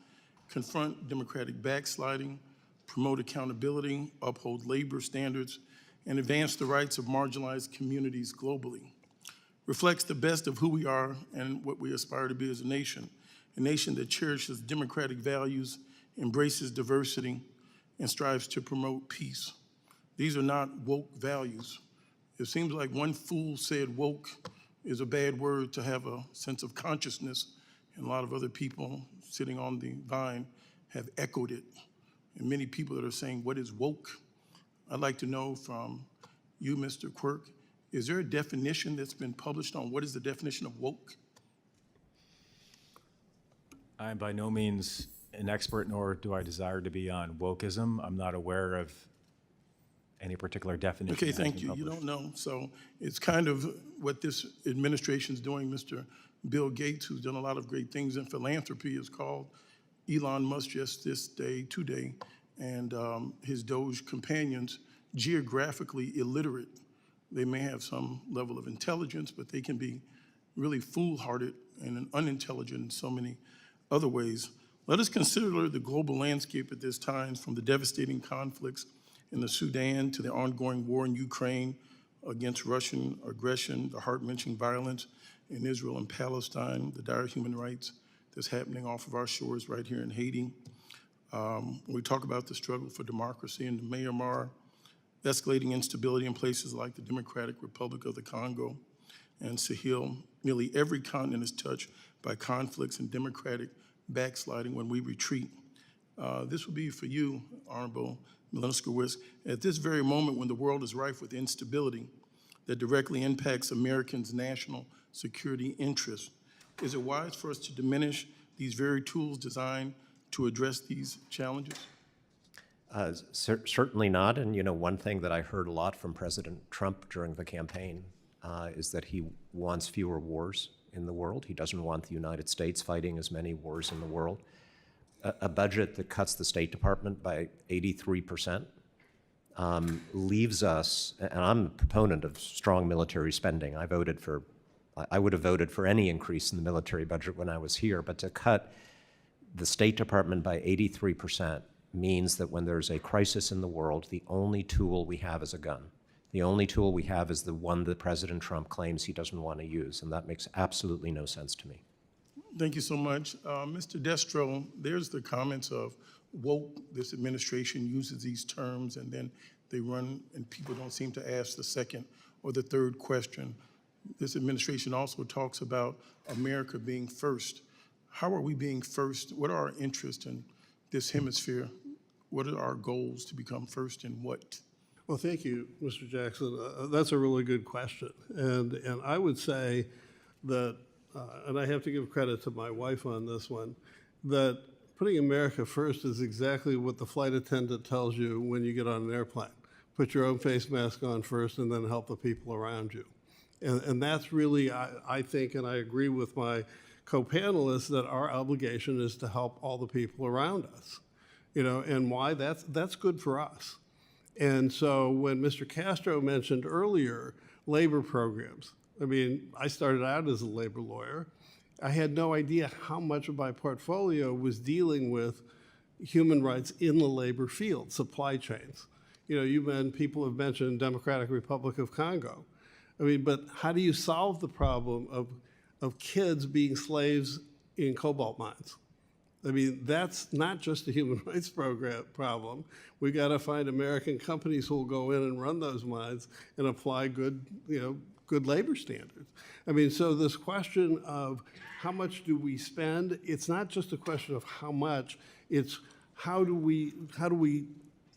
confront democratic backsliding, promote accountability, uphold labor standards, and advance the rights of marginalized communities globally. Reflects the best of who we are and what we aspire to be as a nation that cherishes democratic values, embraces diversity, and strives to promote peace. These are not woke values. It seems like one fool said woke is a bad word to have a sense of consciousness, and a lot of other people sitting on the vine have echoed it. And many people that are saying, what is woke? I'd like to know from you, Mr. Quirk, is there a definition that's been published on what is the definition of woke? I'm by no means an expert, nor do I desire to be on wokeism. I'm not aware of any particular definition. Okay, that has thank been you. You published. don't know. So it's kind of what this administration's doing. Mr. Bill Gates, who's done a lot of great things in philanthropy, is called Elon Musk just today, and his Doge companions, geographically illiterate. They may have some level of intelligence, but they can be really foolhardy and unintelligent in so many other ways. Let us consider the global landscape at this time, from the devastating conflicts in the Sudan to the ongoing war in Ukraine against Russian aggression, the heart-wrenching violence in Israel and Palestine, the dire human rights that's happening off of our shores right here in Haiti. We talk about the struggle for democracy in Myanmar, escalating instability in places like the Democratic Republic of the Congo and Sahel. Nearly every continent is touched by conflicts and democratic backsliding when we retreat. This will be for you, Honorable Malinovskis, at this very moment when the world is rife with instability that directly impacts Americans' national security interests. Is it wise for us to diminish these very tools designed to address these challenges? Certainly not. And one thing that I heard a lot from President Trump during the campaign is that he wants fewer wars in the world. He doesn't want the United States fighting as many wars in the world. A budget that cuts the State Department by 83% leaves us, and I'm a proponent of strong military spending. I would have voted for any increase in the military budget when I was here, but to cut the State Department by 83% means that when there's a crisis in the world, the only tool we have is a gun. The only tool we have is the one that President Trump claims he doesn't want to use, and that makes absolutely no sense to me. Thank you so much. Mr. Destro, there's the comments of woke. This administration uses these terms and then they run and people don't seem to ask the second or the third question. This administration also talks about America being first. How are we being first? What are our interests in this hemisphere? What are our goals to become first in what? Well, thank you, Mr. Jackson. That's a really good question. And I would say that, and I have to give credit to my wife on this one, that putting America first is exactly what the flight attendant tells you when you get on an airplane. Put your own face mask on first and then help the people around you. And that's really, I think, and I agree with my co-panelists, that our obligation is to help all the people around us. and why? That's good for us. And so when Mr. Castro mentioned earlier labor programs, I mean, I started out as a labor lawyer. I had no idea how much of my portfolio was dealing with human rights in the labor field, supply chains. People have mentioned Democratic Republic of Congo. I mean, but how do you solve the problem of kids being slaves in cobalt mines? I mean, that's not just a human rights problem. We got to find American companies who will go in and run those mines and apply good labor standards. I mean, so this question of how much do we spend, it's not just a question of how much, it's how do we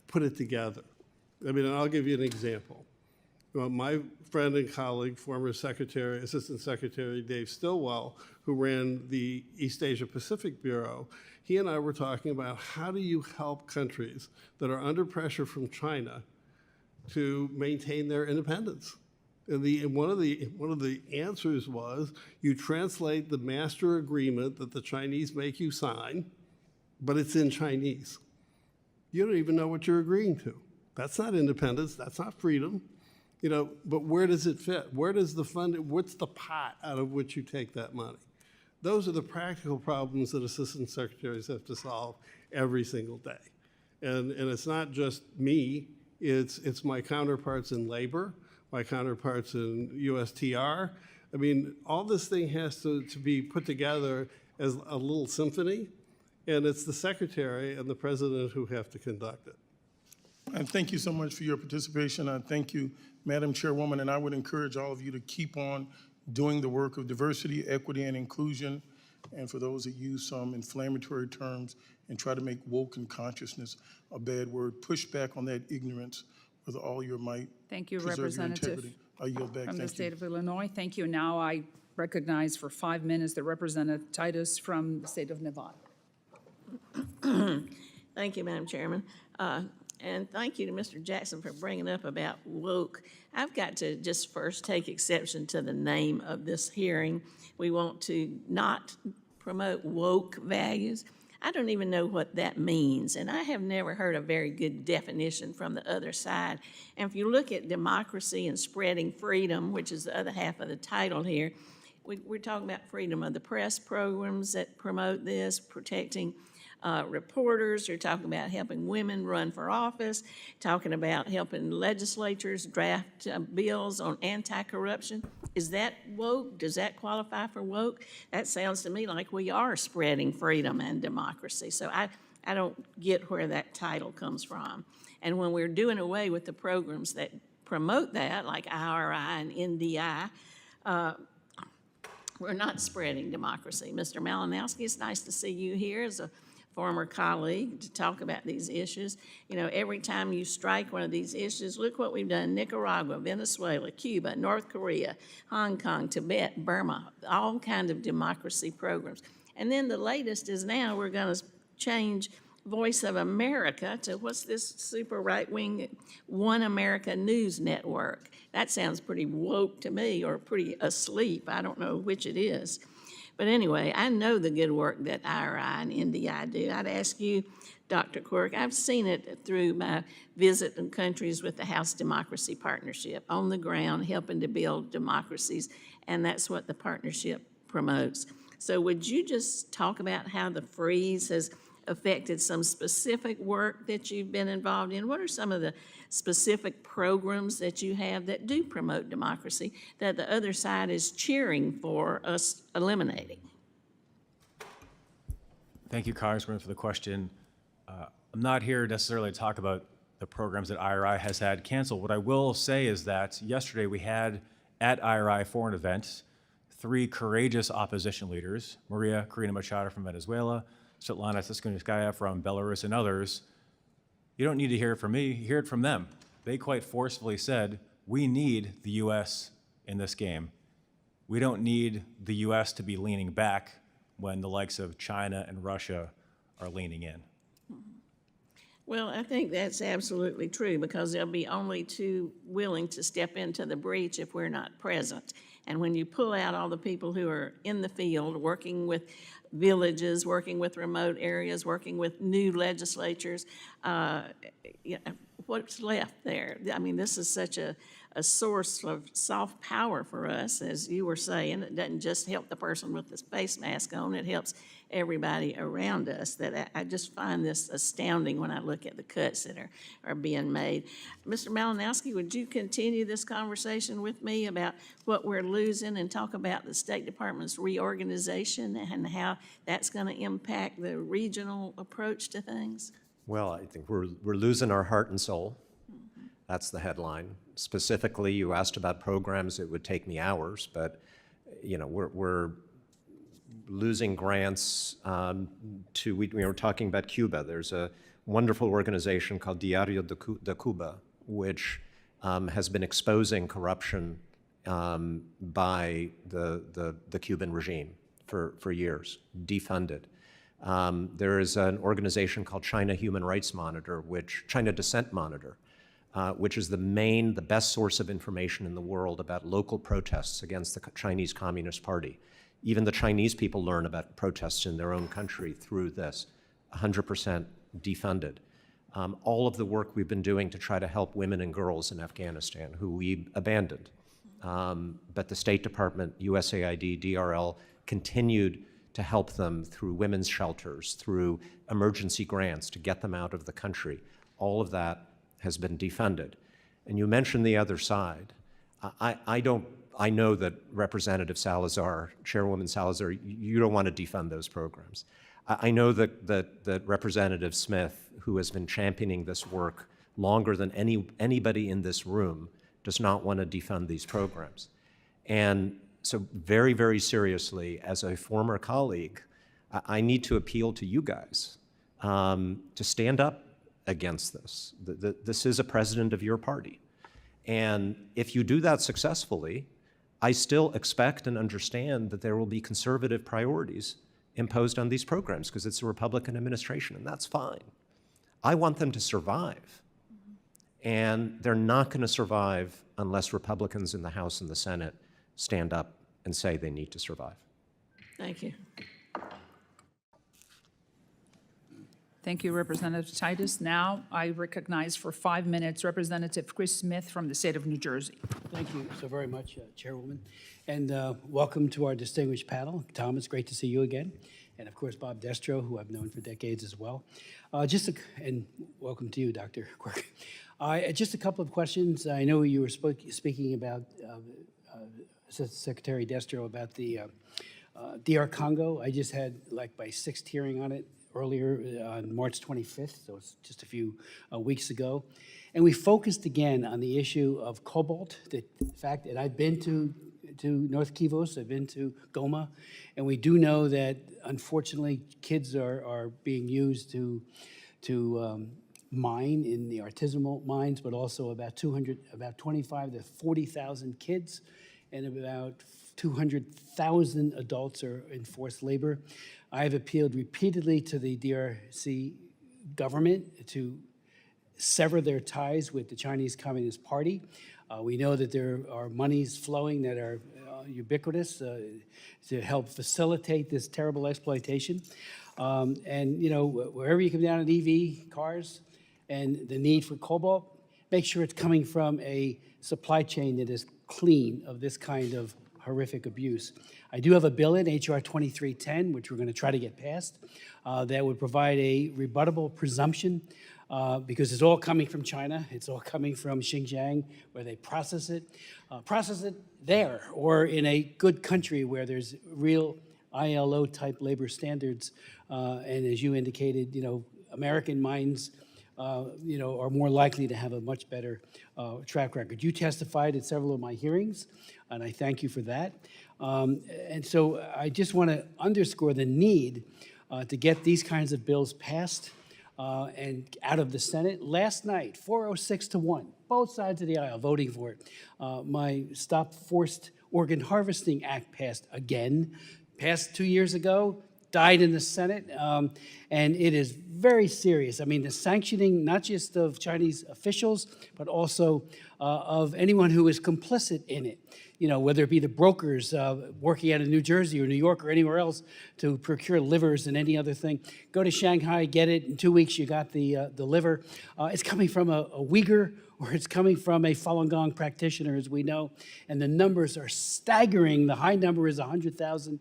put it together? I mean, and I'll give you an example. Well, my friend and colleague, former Assistant Secretary Dave Stilwell, who ran the East Asia Pacific Bureau, he and I were talking about how do you help countries that are under pressure from China to maintain their independence? And one of the answers was you translate the master agreement that the Chinese make you sign, but it's in Chinese. You don't even know what you're agreeing to. That's not independence. That's not freedom. But where does it fit? Where does the fund, what's the pot out of which you take that money? Those are the practical problems that assistant secretaries have to solve every single day. And it's not just me, it's my counterparts in labor, my counterparts in USTR. I mean, all this thing has to be put together as a little symphony, and it's the secretary and the president who have to conduct it. And thank you so much for your participation. I thank you, Madam Chairwoman, and I would encourage all of you to keep on doing the work of diversity, equity, and inclusion, and for those that use some inflammatory terms and try to make woke and consciousness a bad word, push back on that ignorance with all your might. Thank you, Preserve your Representative integrity. I yield back. from the Thank state you. of Illinois. Thank you. Now I recognize for 5 minutes the Representative Titus from the state of Nevada. Thank you, Madam Chairman. And thank you to Mr. Jackson for bringing up about woke. I've got to just first take exception to the name of this hearing. We want to not promote woke values. I don't even know what that means, and I have never heard a very good definition from the other side. And if you look at democracy and spreading freedom, which is the other half of the title here, we're talking about freedom of the press programs that promote this, protecting reporters. You're talking about helping women run for office, talking about helping legislatures draft bills on anti-corruption. Is that woke? Does that qualify for woke? That sounds to me like we are spreading freedom and democracy. So I don't get where that title comes from. And when we're doing away with the programs that promote that, like IRI and NDI, we're not spreading democracy. Mr. Malinowski, it's nice to see you here as a former colleague to talk about these issues. Every time you strike one of these issues, look what we've done: Nicaragua, Venezuela, Cuba, North Korea, Hong Kong, Tibet, Burma, all kinds of democracy programs. And then the latest is now we're going to change Voice of America to what's this super right-wing One America News Network. That sounds pretty woke to me, or pretty asleep. I don't know which it is. But anyway, I know the good work that IRI and NDI do. I'd ask you, Dr. Quirk, I've seen it through my visit in countries with the House Democracy Partnership, on the ground, helping to build democracies, and that's what the partnership promotes. So would you just talk about how the freeze has affected some specific work that you've been involved in? What are some of the specific programs that you have that do promote democracy that the other side is cheering for us eliminating? Thank you, Congressman, for the question. I'm not here necessarily to talk about the programs that IRI has had canceled. What I will say is that yesterday we had at IRI for an event 3 courageous opposition leaders, Maria Corina Machado from Venezuela, Svetlana Tsikhanouskaya from Belarus, and others. You don't need to hear it from me, hear it from them. They quite forcefully said, we need the U.S. in this game. We don't need the U.S. to be leaning back when the likes of China and Russia are leaning in. Well, I think that's absolutely true, because they'll be only too willing to step into the breach if we're not present. And when you pull out all the people who are in the field working with villages, working with remote areas, working with new legislatures. You know, what's left there? I mean, this is such a source of soft power for us, as you were saying. It doesn't just help the person with this face mask on, it helps everybody around us. That I just find this astounding when I look at the cuts that are being made. Mr. Malinowski, would you continue this conversation with me about what we're losing and talk about the State Department's reorganization and how that's going to impact the regional approach to things? Well, I think we're losing our heart and soul. That's the headline. Specifically, you asked about programs. It would take me hours, but you know, we're losing grants to. We were talking about Cuba. There's a wonderful organization called Diario de Cuba, which has been exposing corruption by the Cuban regime for years, defunded. There is an organization called China Human Rights Monitor, China Dissent Monitor, which is the best source of information in the world about local protests against the Chinese Communist Party. Even the Chinese people learn about protests in their own country through this, 100% defunded. All of the work we've been doing to try to help women and girls in Afghanistan, who we abandoned. But the State Department, USAID, DRL, continued to help them through women's shelters, through emergency grants to get them out of the country. All of that has been defunded. And you mentioned the other side. I know that Representative Salazar, Chairwoman Salazar, you don't want to defund those programs. I know that Representative Smith, who has been championing this work longer than anybody in this room, does not want to defund these programs. And so very, very seriously, as a former colleague, I need to appeal to you guys to stand up against this. This is a president of your party. And if you do that successfully, I still expect and understand that there will be conservative priorities imposed on these programs because it's a Republican administration, and that's fine. I want them to survive. And they're not going to survive unless Republicans in the House and the Senate stand up and say they need to survive. Thank you. Thank you, Representative Titus. Now I recognize for 5 minutes Representative Chris Smith from the state of New Jersey. Thank you so very much, Chairwoman. And welcome to our distinguished panel. Tom, it's great to see you again. And of course, Bob Destro, who I've known for decades as well. And welcome to you, Dr. Quirk. Just a couple of questions. I know you were speaking about, Secretary Destro, about the DR Congo. I just had like my 6th hearing on it earlier on March 25th, so it's just a few weeks ago. And we focused again on the issue of cobalt, the fact that I've been to North Kivos, I've been to Goma, and we do know that unfortunately kids are being used to mine in the artisanal mines, but also about 25 to 40,000 kids and about 200,000 adults are in forced labor. I have appealed repeatedly to the DRC government to sever their ties with the Chinese Communist Party. We know that there are monies flowing that are ubiquitous to help facilitate this terrible exploitation. And you know, wherever you come down on EV cars and the need for cobalt, make sure it's coming from a supply chain that is clean of this kind of horrific abuse. I do have a bill in HR 2310, which we're going to try to get passed, that would provide a rebuttable presumption because it's all coming from China. It's all coming from Xinjiang, where they process it there, or in a good country where there's real ILO-type labor standards. And as you indicated, you know, American mines you know, are more likely to have a much better track record. You testified at several of my hearings, and I thank you for that. And so I just want to underscore the need to get these kinds of bills passed and out of the Senate. Last night, 406-1, both sides of the aisle voting for it. My Stop Forced Organ Harvesting Act passed again, passed 2 years ago, died in the Senate, and it is very serious. I mean, the sanctioning not just of Chinese officials, but also of anyone who is complicit in it. You know, whether it be the brokers working out of New Jersey or New York or anywhere else to procure livers and any other thing. Go to Shanghai, get it. In 2 weeks, you got the liver. It's coming from a Uyghur, or it's coming from a Falun Gong practitioner, as we know. And the numbers are staggering. The high number is 100,000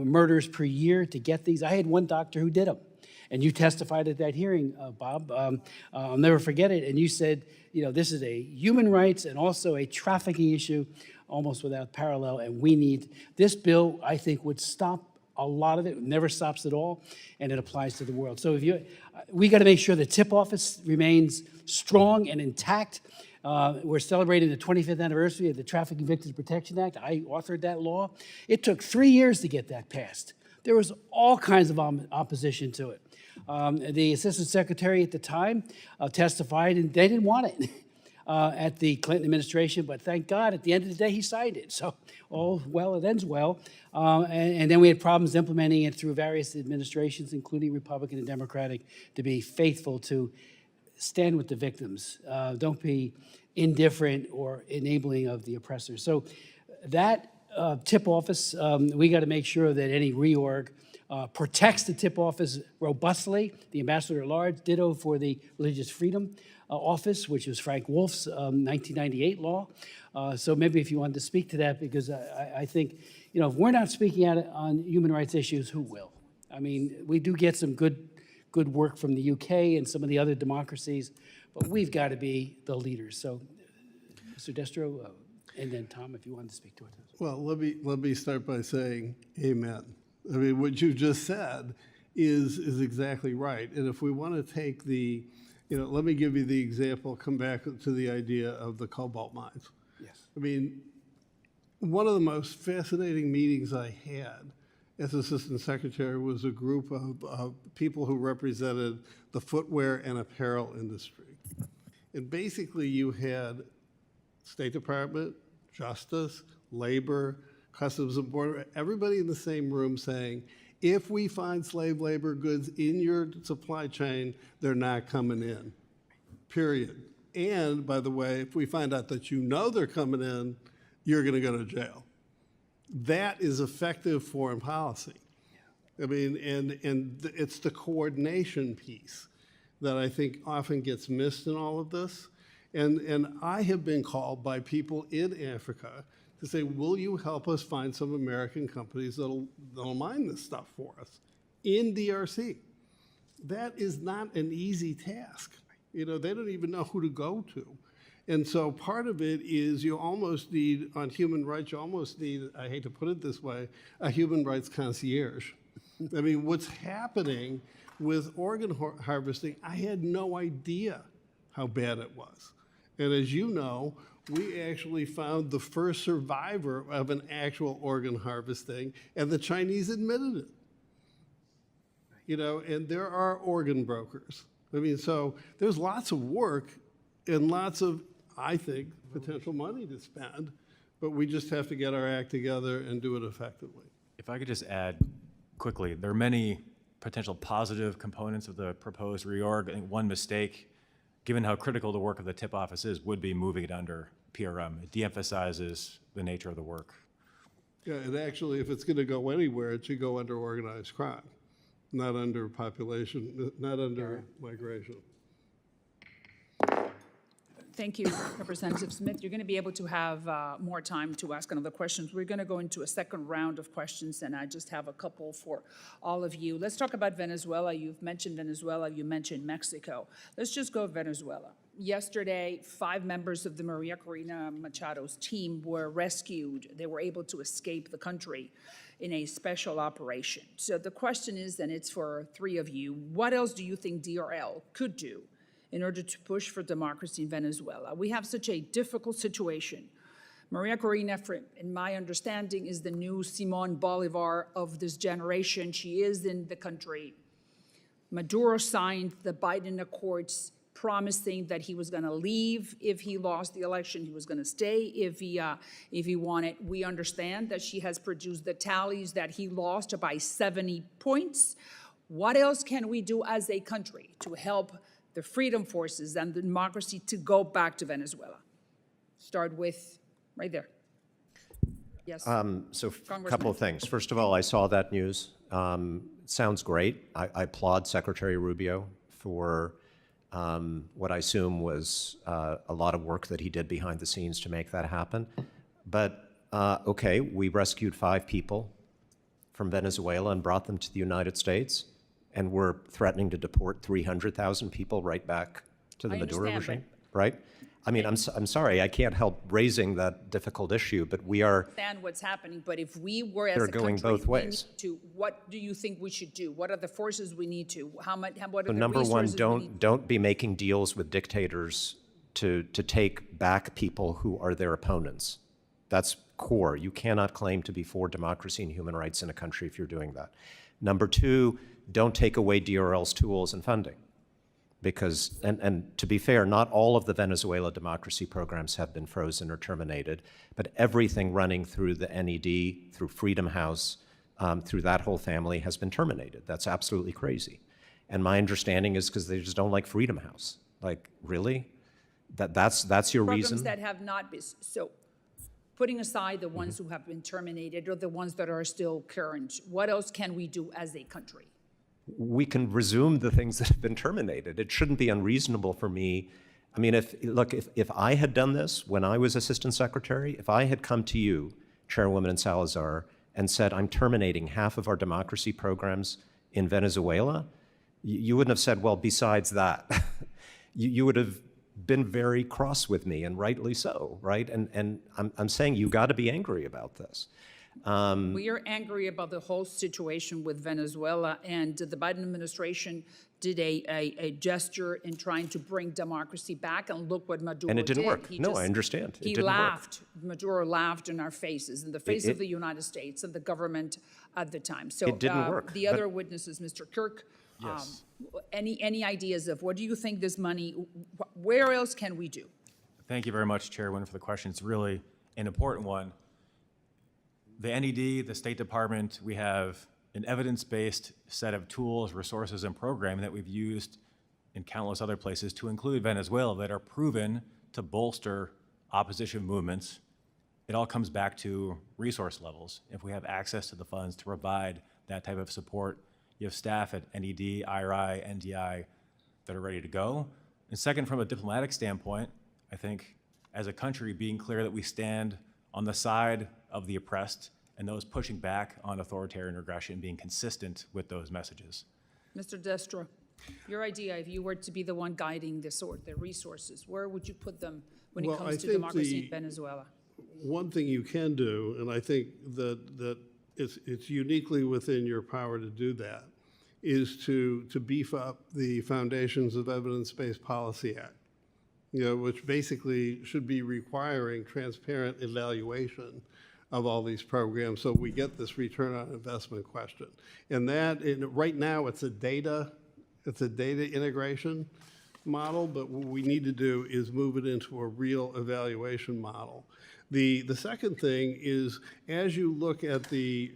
murders per year to get these. I had one doctor who did them. And you testified at that hearing, Bob. I'll never forget it. And you said, you know, this is a human rights and also a trafficking issue almost without parallel. And we need, this bill, I think, would stop a lot of it. It never stops at all. And it applies to the world. So we got to make sure the tip office remains strong and intact. We're celebrating the 25th anniversary of the Trafficking Victims Protection Act. I authored that law. It took 3 years to get that passed. There was all kinds of opposition to it. The assistant secretary at the time testified, and they didn't want it at the Clinton administration, but thank God, at the end of the day, he signed it. So all well, it ends well. And then we had problems implementing it through various administrations, including Republican and Democratic, to be faithful to stand with the victims. Don't be indifferent or enabling of the oppressors. So that tip office, we got to make sure that any reorg protects the tip office robustly. The ambassador at large, ditto for the Religious Freedom Office, which was Frank Wolf's 1998 law. So maybe if you wanted to speak to that, because I think, you know, if we're not speaking out on human rights issues, who will? I mean, we do get some good work from the UK and some of the other democracies, but we've got to be the leaders. So, Mr. Destro, and then Tom, if you wanted to speak to it. Well, let me start by saying amen. I mean, what you just said is exactly right. And if we want to take the, you know, let me give you the example, come back to the idea of the cobalt mines. Yes. I mean, one of the most fascinating meetings I had as assistant secretary was a group of people who represented the footwear and apparel industry. And basically you had State Department, Justice, Labor, Customs and Border, everybody in the same room saying, if we find slave labor goods in your supply chain, they're not coming in, period. And by the way, if we find out that you know they're coming in, you're going to go to jail. That is effective foreign policy. I mean, and it's the coordination piece that I think often gets missed in all of this. And I have been called by people in Africa to say, will you help us find some American companies that'll mine this stuff for us in DRC? That is not an easy task. You know, they don't even know who to go to. And so part of it is you almost need, on human rights, you almost need, I hate to put it this way, a human rights concierge. I mean, what's happening with organ harvesting, I had no idea how bad it was. And as you know, we actually found the first survivor of an actual organ harvesting, and the Chinese admitted it. You know, and there are organ brokers. I mean, so there's lots of work and lots of, I think, potential money to spend, but we just have to get our act together and do it effectively. If I could just add quickly, there are many potential positive components of the proposed reorg. I think one mistake, given how critical the work of the tip office is, would be moving it under PRM. It de-emphasizes the nature of the work. Yeah, and actually, if it's going to go anywhere, it should go under organized crime, not under population, not under migration. Thank you, Representative Smith. You're going to be able to have more time to ask another questions. We're going to go into a second round of questions, and I just have a couple for all of you. Let's talk about Venezuela. You've mentioned Venezuela. You mentioned Mexico. Let's just go Venezuela. Yesterday, 5 members of the Maria Corina Machado's team were rescued. They were able to escape the country in a special operation. So the question is, and it's for 3 of you, what else do you think DRL could do in order to push for democracy in Venezuela? We have such a difficult situation. Maria Corina, in my understanding, is the new Simón Bolívar of this generation. She is in the country. Maduro signed the Biden Accords promising that he was going to leave if he lost the election, he was going to stay if he won it. We understand that she has produced the tallies that he lost by 70 points. What else can we do as a country to help the freedom forces and the democracy to go back to Venezuela? Start with right there. Yes. So a couple of things. First of all, I saw that news. Sounds great. I applaud Secretary Rubio for what I assume was a lot of work that he did behind the scenes to make that happen. But okay, we rescued 5 people from Venezuela and brought them to the United States, and we're threatening to deport 300,000 people right back to the I Maduro understand, regime, right? I mean, I'm sorry, I can't help raising that difficult issue, but we are, Understand what's happening, but if we were as They're a going country, both we need ways. to, what do you think we should do? What are the forces we need to? What are so the number one, resources we need? don't be making deals with dictators to take back people who are their opponents. That's core. You cannot claim to be for democracy and human rights in a country if you're doing that. Number two, don't take away DRL's tools and funding. Because, and to be fair, not all of the Venezuela democracy programs have been frozen or terminated, but everything running through the NED, through Freedom House, through that whole family has been terminated. That's absolutely crazy. And my understanding is because they just don't like Freedom House. Like, really? That's your reason? Programs that have not been, so putting aside the ones who have been terminated or the ones that are still current, what else can we do as a country? We can resume the things that have been terminated. It shouldn't be unreasonable for me. I mean, if I had done this when I was assistant secretary, if I had come to you, Chairwoman Salazar, and said, I'm terminating half of our democracy programs in Venezuela, you wouldn't have said, well, besides that. You would have been very cross with me, and rightly so, right? And I'm saying you got to be angry about this. We are angry about the whole situation with Venezuela, and the Biden administration did a gesture in trying to bring democracy back, and look what Maduro did. And it didn't work. He No, just- I understand. It He didn't work. laughed. Maduro laughed in our faces, in the face of the United States and the government at the time. So It didn't work, the but- other witnesses, Mr. Kirk, Yes. any ideas of what do you think this money, where else can we do? Thank you very much, Chairwoman, for the question. It's really an important one. The NED, the State Department, we have an evidence-based set of tools, resources, and programming that we've used in countless other places, to include Venezuela, that are proven to bolster opposition movements. It all comes back to resource levels. If we have access to the funds to provide that type of support, you have staff at NED, IRI, NDI that are ready to go. And second, from a diplomatic standpoint, I think as a country, being clear that we stand on the side of the oppressed and those pushing back on authoritarian aggression, being consistent with those messages. Mr. Destra, your idea, if you were to be the one guiding the resources, where would you put them when it Well, I comes to think democracy in Venezuela? One thing you can do, and I think that it's uniquely within your power to do that, is to beef up the Foundations of Evidence-Based Policy Act, which basically should be requiring transparent evaluation of all these programs, so we get this return on investment question. And right now, it's a data integration model, but what we need to do is move it into a real evaluation model. The second thing is, as you look at the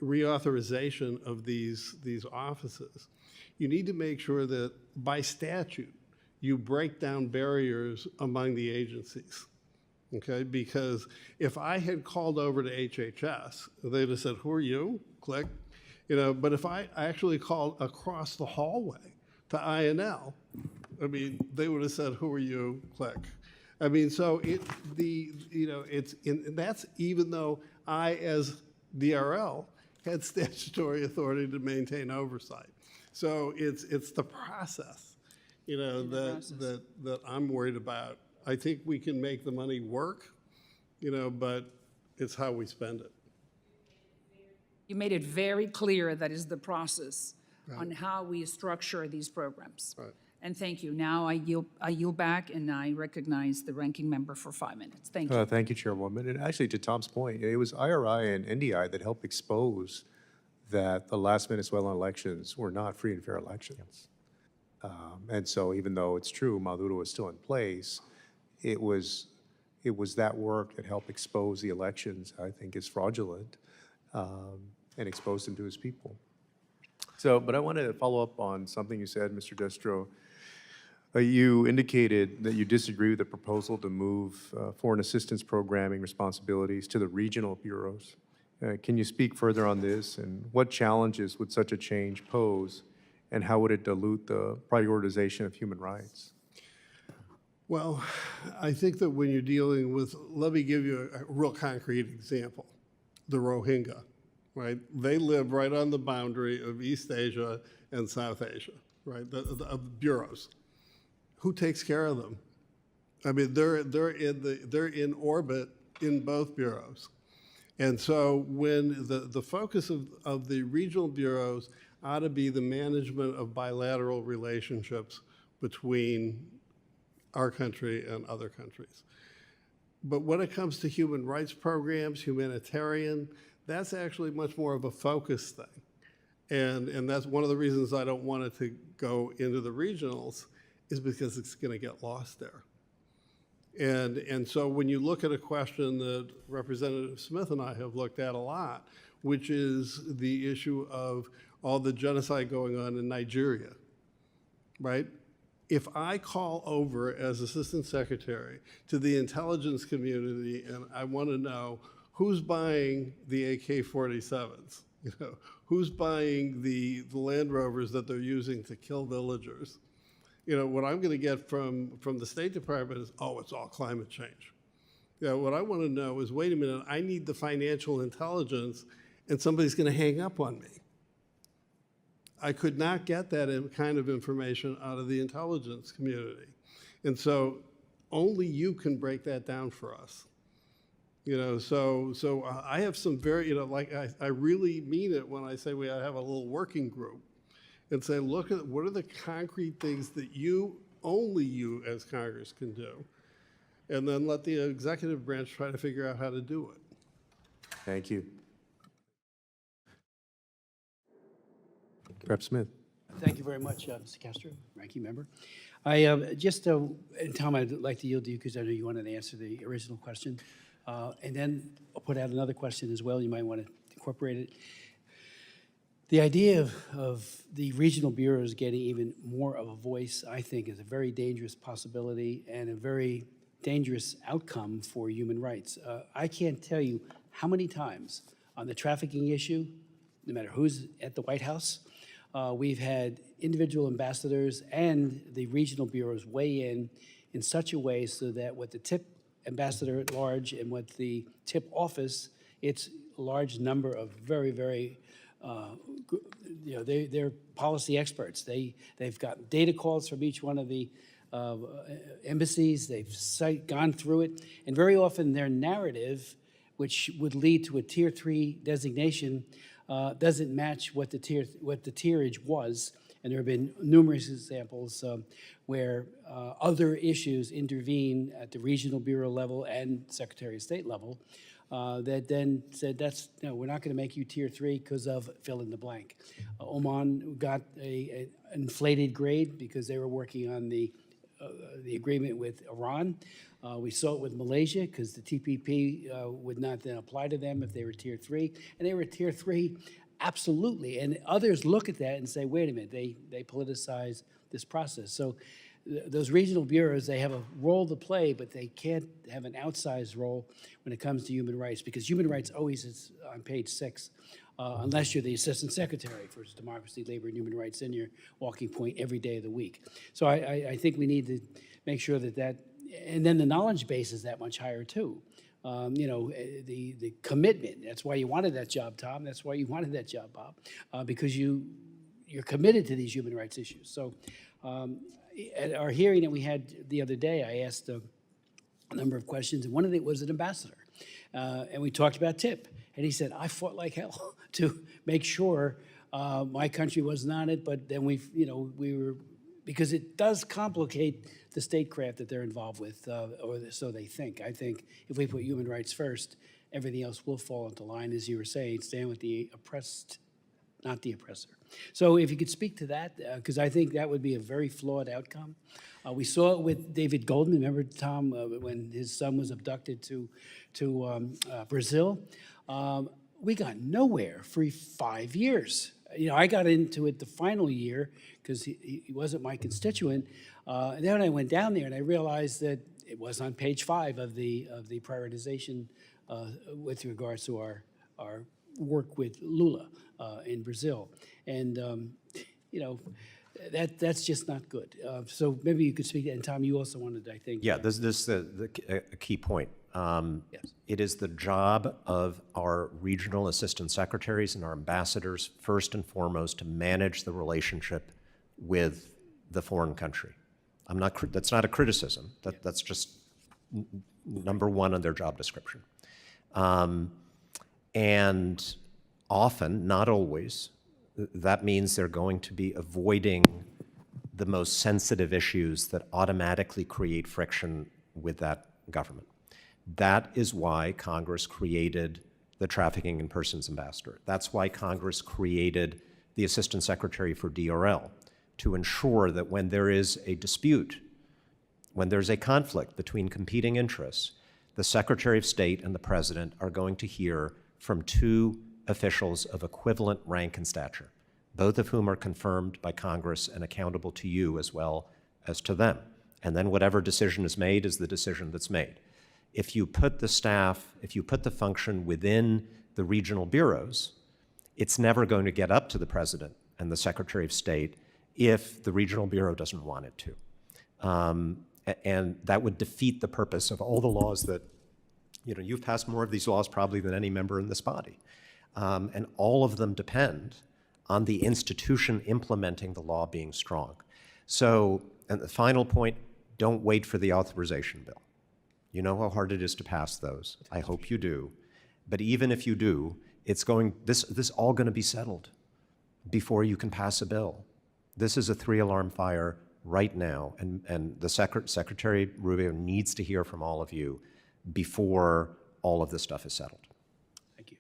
reauthorization of these offices, you need to make sure that by statute, you break down barriers among the agencies. Okay, because if I had called over to HHS, they'd have said, who are you? Click. But if I actually called across the hallway to INL, they would have said, who are you? Click. So that's even though I, as DRL, had statutory authority to maintain oversight. So it's the process, that I'm worried about. I think we can make the money work, but it's how we spend it. You made it very clear that is the process on how we structure these programs. Right. And thank you. Now I yield back, and I recognize the ranking member for 5 minutes. Thank you. Thank you, Chairwoman. And actually, to Tom's point, it was IRI and NDI that helped expose that the last Venezuelan elections were not free and fair elections. And so even though it's true Maduro is still in place, it was that work that helped expose the elections, I think, as fraudulent, and exposed him to his people. So, but I wanted to follow up on something you said, Mr. Destro. You indicated that you disagree with the proposal to move foreign assistance programming responsibilities to the regional bureaus. Can you speak further on this, and what challenges would such a change pose, and how would it dilute the prioritization of human rights? Well, I think that when you're dealing with, let me give you a real concrete example, the Rohingya, right? They live right on the boundary of East Asia and South Asia, right? The bureaus. Who takes care of them? I mean, they're in orbit in both bureaus. And so when the focus of the regional bureaus ought to be the management of bilateral relationships between our country and other countries. But when it comes to human rights programs, humanitarian, that's actually much more of a focus thing. And that's one of the reasons I don't want it to go into the regionals, is because it's going to get lost there. And so when you look at a question that Representative Smith and I have looked at a lot, which is the issue of all the genocide going on in Nigeria, right? If I call over as Assistant Secretary to the intelligence community and I want to know who's buying the AK-47s, who's buying the Land Rovers that they're using to kill villagers, what I'm going to get from the State Department is, oh, it's all climate change. What I want to know is, wait a minute, I need the financial intelligence, and somebody's going to hang up on me. I could not get that kind of information out of the intelligence community. And so only you can break that down for us. So I have some very, I really mean it when I say we have a little working group and say, look at what are the concrete things that only you as Congress can do, and then let the executive branch try to figure out how to do it. Thank you. Rep. Smith. Thank you very much, Mr. Castro, ranking member. And Tom, I'd like to yield to you because I know you wanted to answer the original question. And then I'll put out another question as well. You might want to incorporate it. The idea of the regional bureaus getting even more of a voice, I think, is a very dangerous possibility and a very dangerous outcome for human rights. I can't tell you how many times on the trafficking issue, no matter who's at the White House, we've had individual ambassadors and the regional bureaus weigh in such a way so that what the tip ambassador at large and what the tip office, it's a large number of very, very they're policy experts. They've got data calls from each one of the embassies. They've gone through it, and very often their narrative, which would lead to a Tier 3 designation, doesn't match what the tierage was. And there have been numerous examples where other issues intervene at the regional bureau level and Secretary of State level that then said, we're not going to make you Tier 3 because of fill in the blank. Oman got an inflated grade because they were working on the agreement with Iran. We saw it with Malaysia because the TPP would not then apply to them if they were Tier 3. And they were Tier 3 absolutely. And others look at that and say, wait a minute, they politicize this process. So those regional bureaus, they have a role to play, but they can't have an outsized role when it comes to human rights, because human rights always is on page 6, unless you're the Assistant Secretary for Democracy, Labor, and Human Rights, and your walking point every day of the week. So I think we need to make sure that, and then the knowledge base is that much higher too. The commitment, that's why you wanted that job, Tom, that's why you wanted that job, Bob, because you're committed to these human rights issues. So at our hearing that we had the other day, I asked a number of questions, and one of it was an ambassador. And we talked about TIP, and he said, I fought like hell to make sure my country wasn't on it, but then we were, because it does complicate the statecraft that they're involved with, or so they think. I think if we put human rights first, everything else will fall into line, as you were saying, stand with the oppressed not the oppressor. So if you could speak to that, because I think that would be a very flawed outcome. We saw it with David Goldman. Remember, Tom, when his son was abducted to Brazil? We got nowhere for 5 years. You know, I got into it the final year because he wasn't my constituent. And then I went down there and I realized that it was on page 5 of the prioritization with regards to our work with Lula in Brazil. And, you know, that's just not good. So maybe you could speak, and Tom, you also wanted, I think. Yeah, this is a key point. Yes. It is the job of our regional assistant secretaries and our ambassadors, first and foremost, to manage the relationship with the foreign country. That's not a criticism. That's just number one on their job description. And often, not always, that means they're going to be avoiding the most sensitive issues that automatically create friction with that government. That is why Congress created the Trafficking in Persons Ambassador. That's why Congress created the Assistant Secretary for DRL, to ensure that when there is a dispute, when there's a conflict between competing interests, the Secretary of State and the President are going to hear from two officials of equivalent rank and stature, both of whom are confirmed by Congress and accountable to you as well as to them. And then whatever decision is made is the decision that's made. If you put the staff, if you put the function within the regional bureaus, it's never going to get up to the President and the Secretary of State if the regional bureau doesn't want it to. And that would defeat the purpose of all the laws that, you know, you've passed more of these laws probably than any member in this body. And all of them depend on the institution implementing the law being strong. So, and the final point, don't wait for the authorization bill. You know how hard it is to pass those. I hope you do. But even if you do, it's this all going to be settled before you can pass a bill. This is a 3-alarm fire right now, and the Secretary Rubio needs to hear from all of you before all of this stuff is settled. Thank you.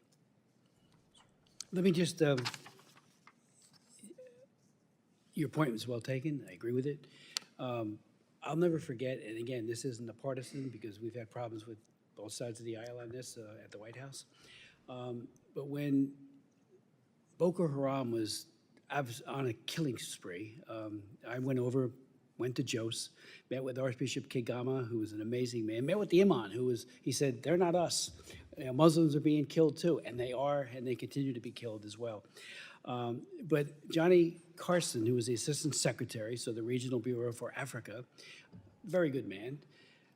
Let me just, your point was well taken. I agree with it. I'll never forget, and again, this isn't a partisan because we've had problems with both sides of the aisle on this at the White House. But when Boko Haram was on a killing spree, I went to Jos, met with Archbishop Kigama, who was an amazing man, met with the imam, he said, they're not us. You know, Muslims are being killed too, and they are, and they continue to be killed as well. But Johnny Carson, who was the Assistant Secretary, so the Regional Bureau for Africa, very good man,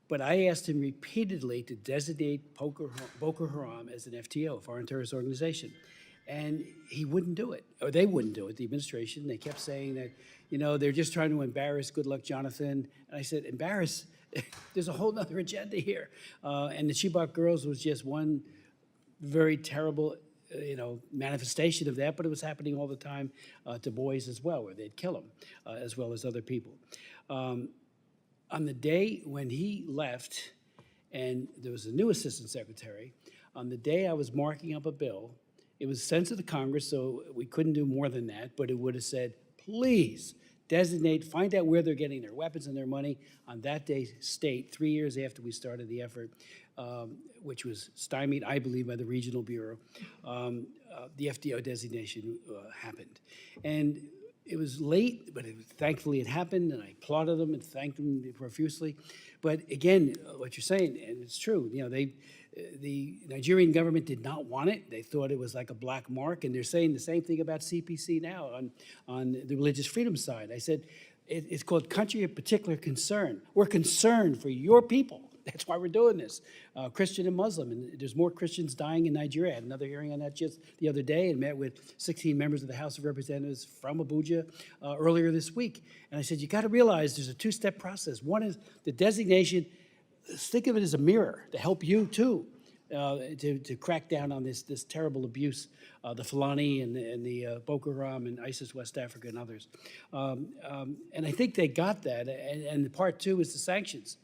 but I asked him repeatedly to designate Boko Haram as an FTO, Foreign Terrorist Organization. And he wouldn't do it, or they wouldn't do it, the administration. They kept saying that, you know, they're just trying to embarrass Good Luck Jonathan. And I said, embarrass? There's a whole other agenda here. And the Chibok girls was just one very terrible, manifestation of that, but it was happening all the time to boys as well, where they'd kill them, as well as other people. On the day when he left, and there was a new assistant secretary, on the day I was marking up a bill, it was sent to the Congress, so we couldn't do more than that, but it would have said, please designate, find out where they're getting their weapons and their money. On that day, state, 3 years after we started the effort, which was stymied, I believe, by the Regional Bureau, the FDO designation happened. And it was late, but thankfully it happened, and I applauded them and thanked them profusely. But again, what you're saying, and it's true, the Nigerian government did not want it. They thought it was like a black mark, and they're saying the same thing about CPC now on the religious freedom side. I said, it's called country of particular concern. We're concerned for your people. That's why we're doing this, Christian and Muslim. And there's more Christians dying in Nigeria. I had another hearing on that just the other day and met with 16 members of the House of Representatives from Abuja earlier this week. And I said, you got to realize there's a two-step process. One is the designation. Think of it as a mirror to help you too, to crack down on this terrible abuse, the Fulani and the Boko Haram and ISIS West Africa and others. And I think they got that. And part two is the sanctions.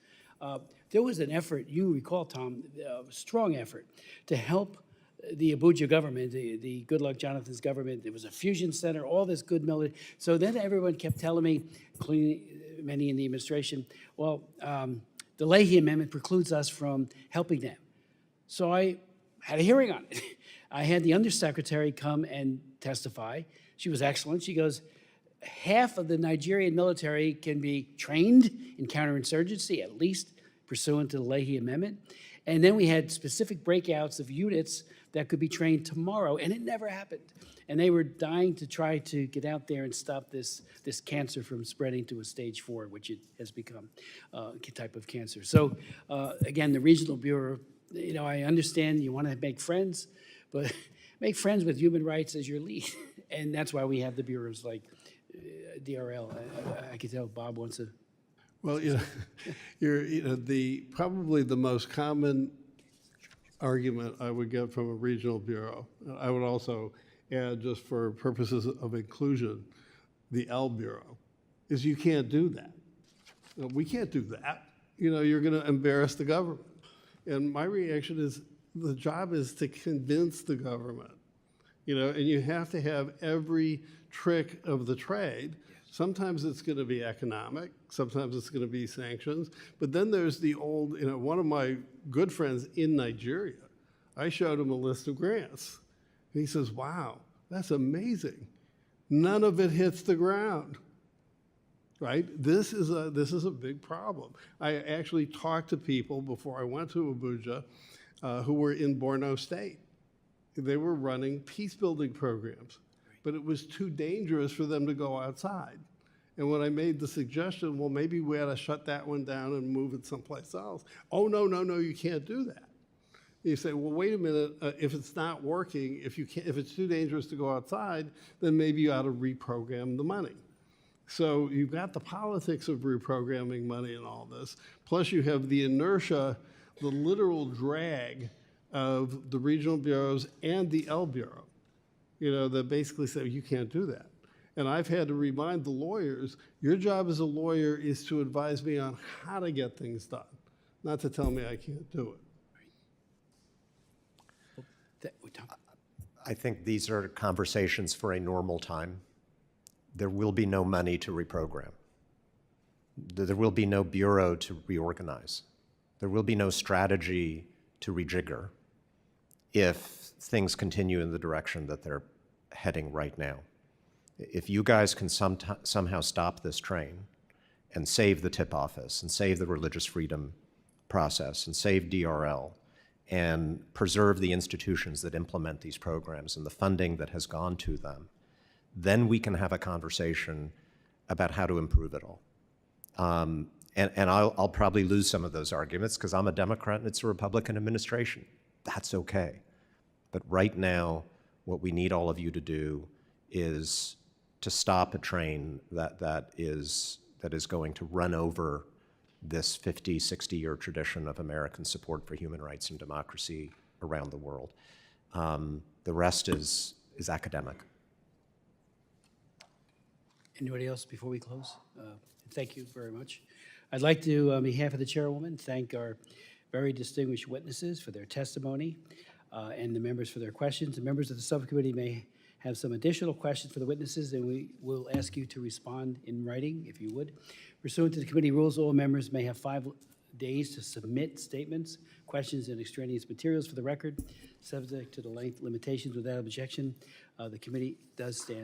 There was an effort, you recall, Tom, a strong effort to help the Abuja government, the Goodluck Jonathan's government, there was a fusion center, all this good military. So then everyone kept telling me, including many in the administration, well, the Leahy Amendment precludes us from helping them. So I had a hearing on it. I had the undersecretary come and testify. She was excellent. She goes, half of the Nigerian military can be trained in counterinsurgency, at least pursuant to the Leahy Amendment. And then we had specific breakouts of units that could be trained tomorrow, and it never happened. And they were dying to try to get out there and stop this cancer from spreading to a stage 4, which it has become a type of cancer. So again, the Regional Bureau, you know, I understand you want to make friends, but make friends with human rights as your lead. And that's why we have the bureaus like DRL. I can tell Bob wants to. Well, you know, probably the most common argument I would get from a regional bureau, I would also add, just for purposes of inclusion, the L Bureau, is you can't do that. We can't do that. You know, you're going to embarrass the government. And my reaction is, the job is to convince the government, you know, and you have to have every trick of the trade. Sometimes it's going to be economic, sometimes it's going to be sanctions, but then there's the old, you know, one of my good friends in Nigeria, I showed him a list of grants. And he says, wow, that's amazing. None of it hits the ground, right? This is a big problem. I actually talked to people before I went to Abuja who were in Borno State. They were running peace-building programs, but it was too dangerous for them to go outside. And when I made the suggestion, well, maybe we ought to shut that one down and move it someplace else. Oh, no, you can't do that. You say, well, wait a minute, if it's not working, if it's too dangerous to go outside, then maybe you ought to reprogram the money. So you've got the politics of reprogramming money and all this, plus you have the inertia, the literal drag of the regional bureaus and the L Bureau, you know, that basically say, you can't do that. And I've had to remind the lawyers, your job as a lawyer is to advise me on how to get things done, not to tell me I can't do it. I think these are conversations for a normal time. There will be no money to reprogram. There will be no bureau to reorganize. There will be no strategy to rejigger if things continue in the direction that they're heading right now. If you guys can somehow stop this train and save the tip office and save the religious freedom process and save DRL and preserve the institutions that implement these programs and the funding that has gone to them, then we can have a conversation about how to improve it all. And I'll probably lose some of those arguments because I'm a Democrat and it's a Republican administration. That's okay. But right now, what we need all of you to do is to stop a train that is going to run over this 50, 60-year tradition of American support for human rights and democracy around the world. The rest is academic. Anybody else before we close? Thank you very much. I'd like to, on behalf of the chairwoman, thank our very distinguished witnesses for their testimony and the members for their questions. The members of the subcommittee may have some additional questions for the witnesses, and we will ask you to respond in writing, if you would. Pursuant to the committee rules, all members may have 5 days to submit statements, questions, and extraneous materials for the record. Subject to the length limitations, without objection, the committee does stand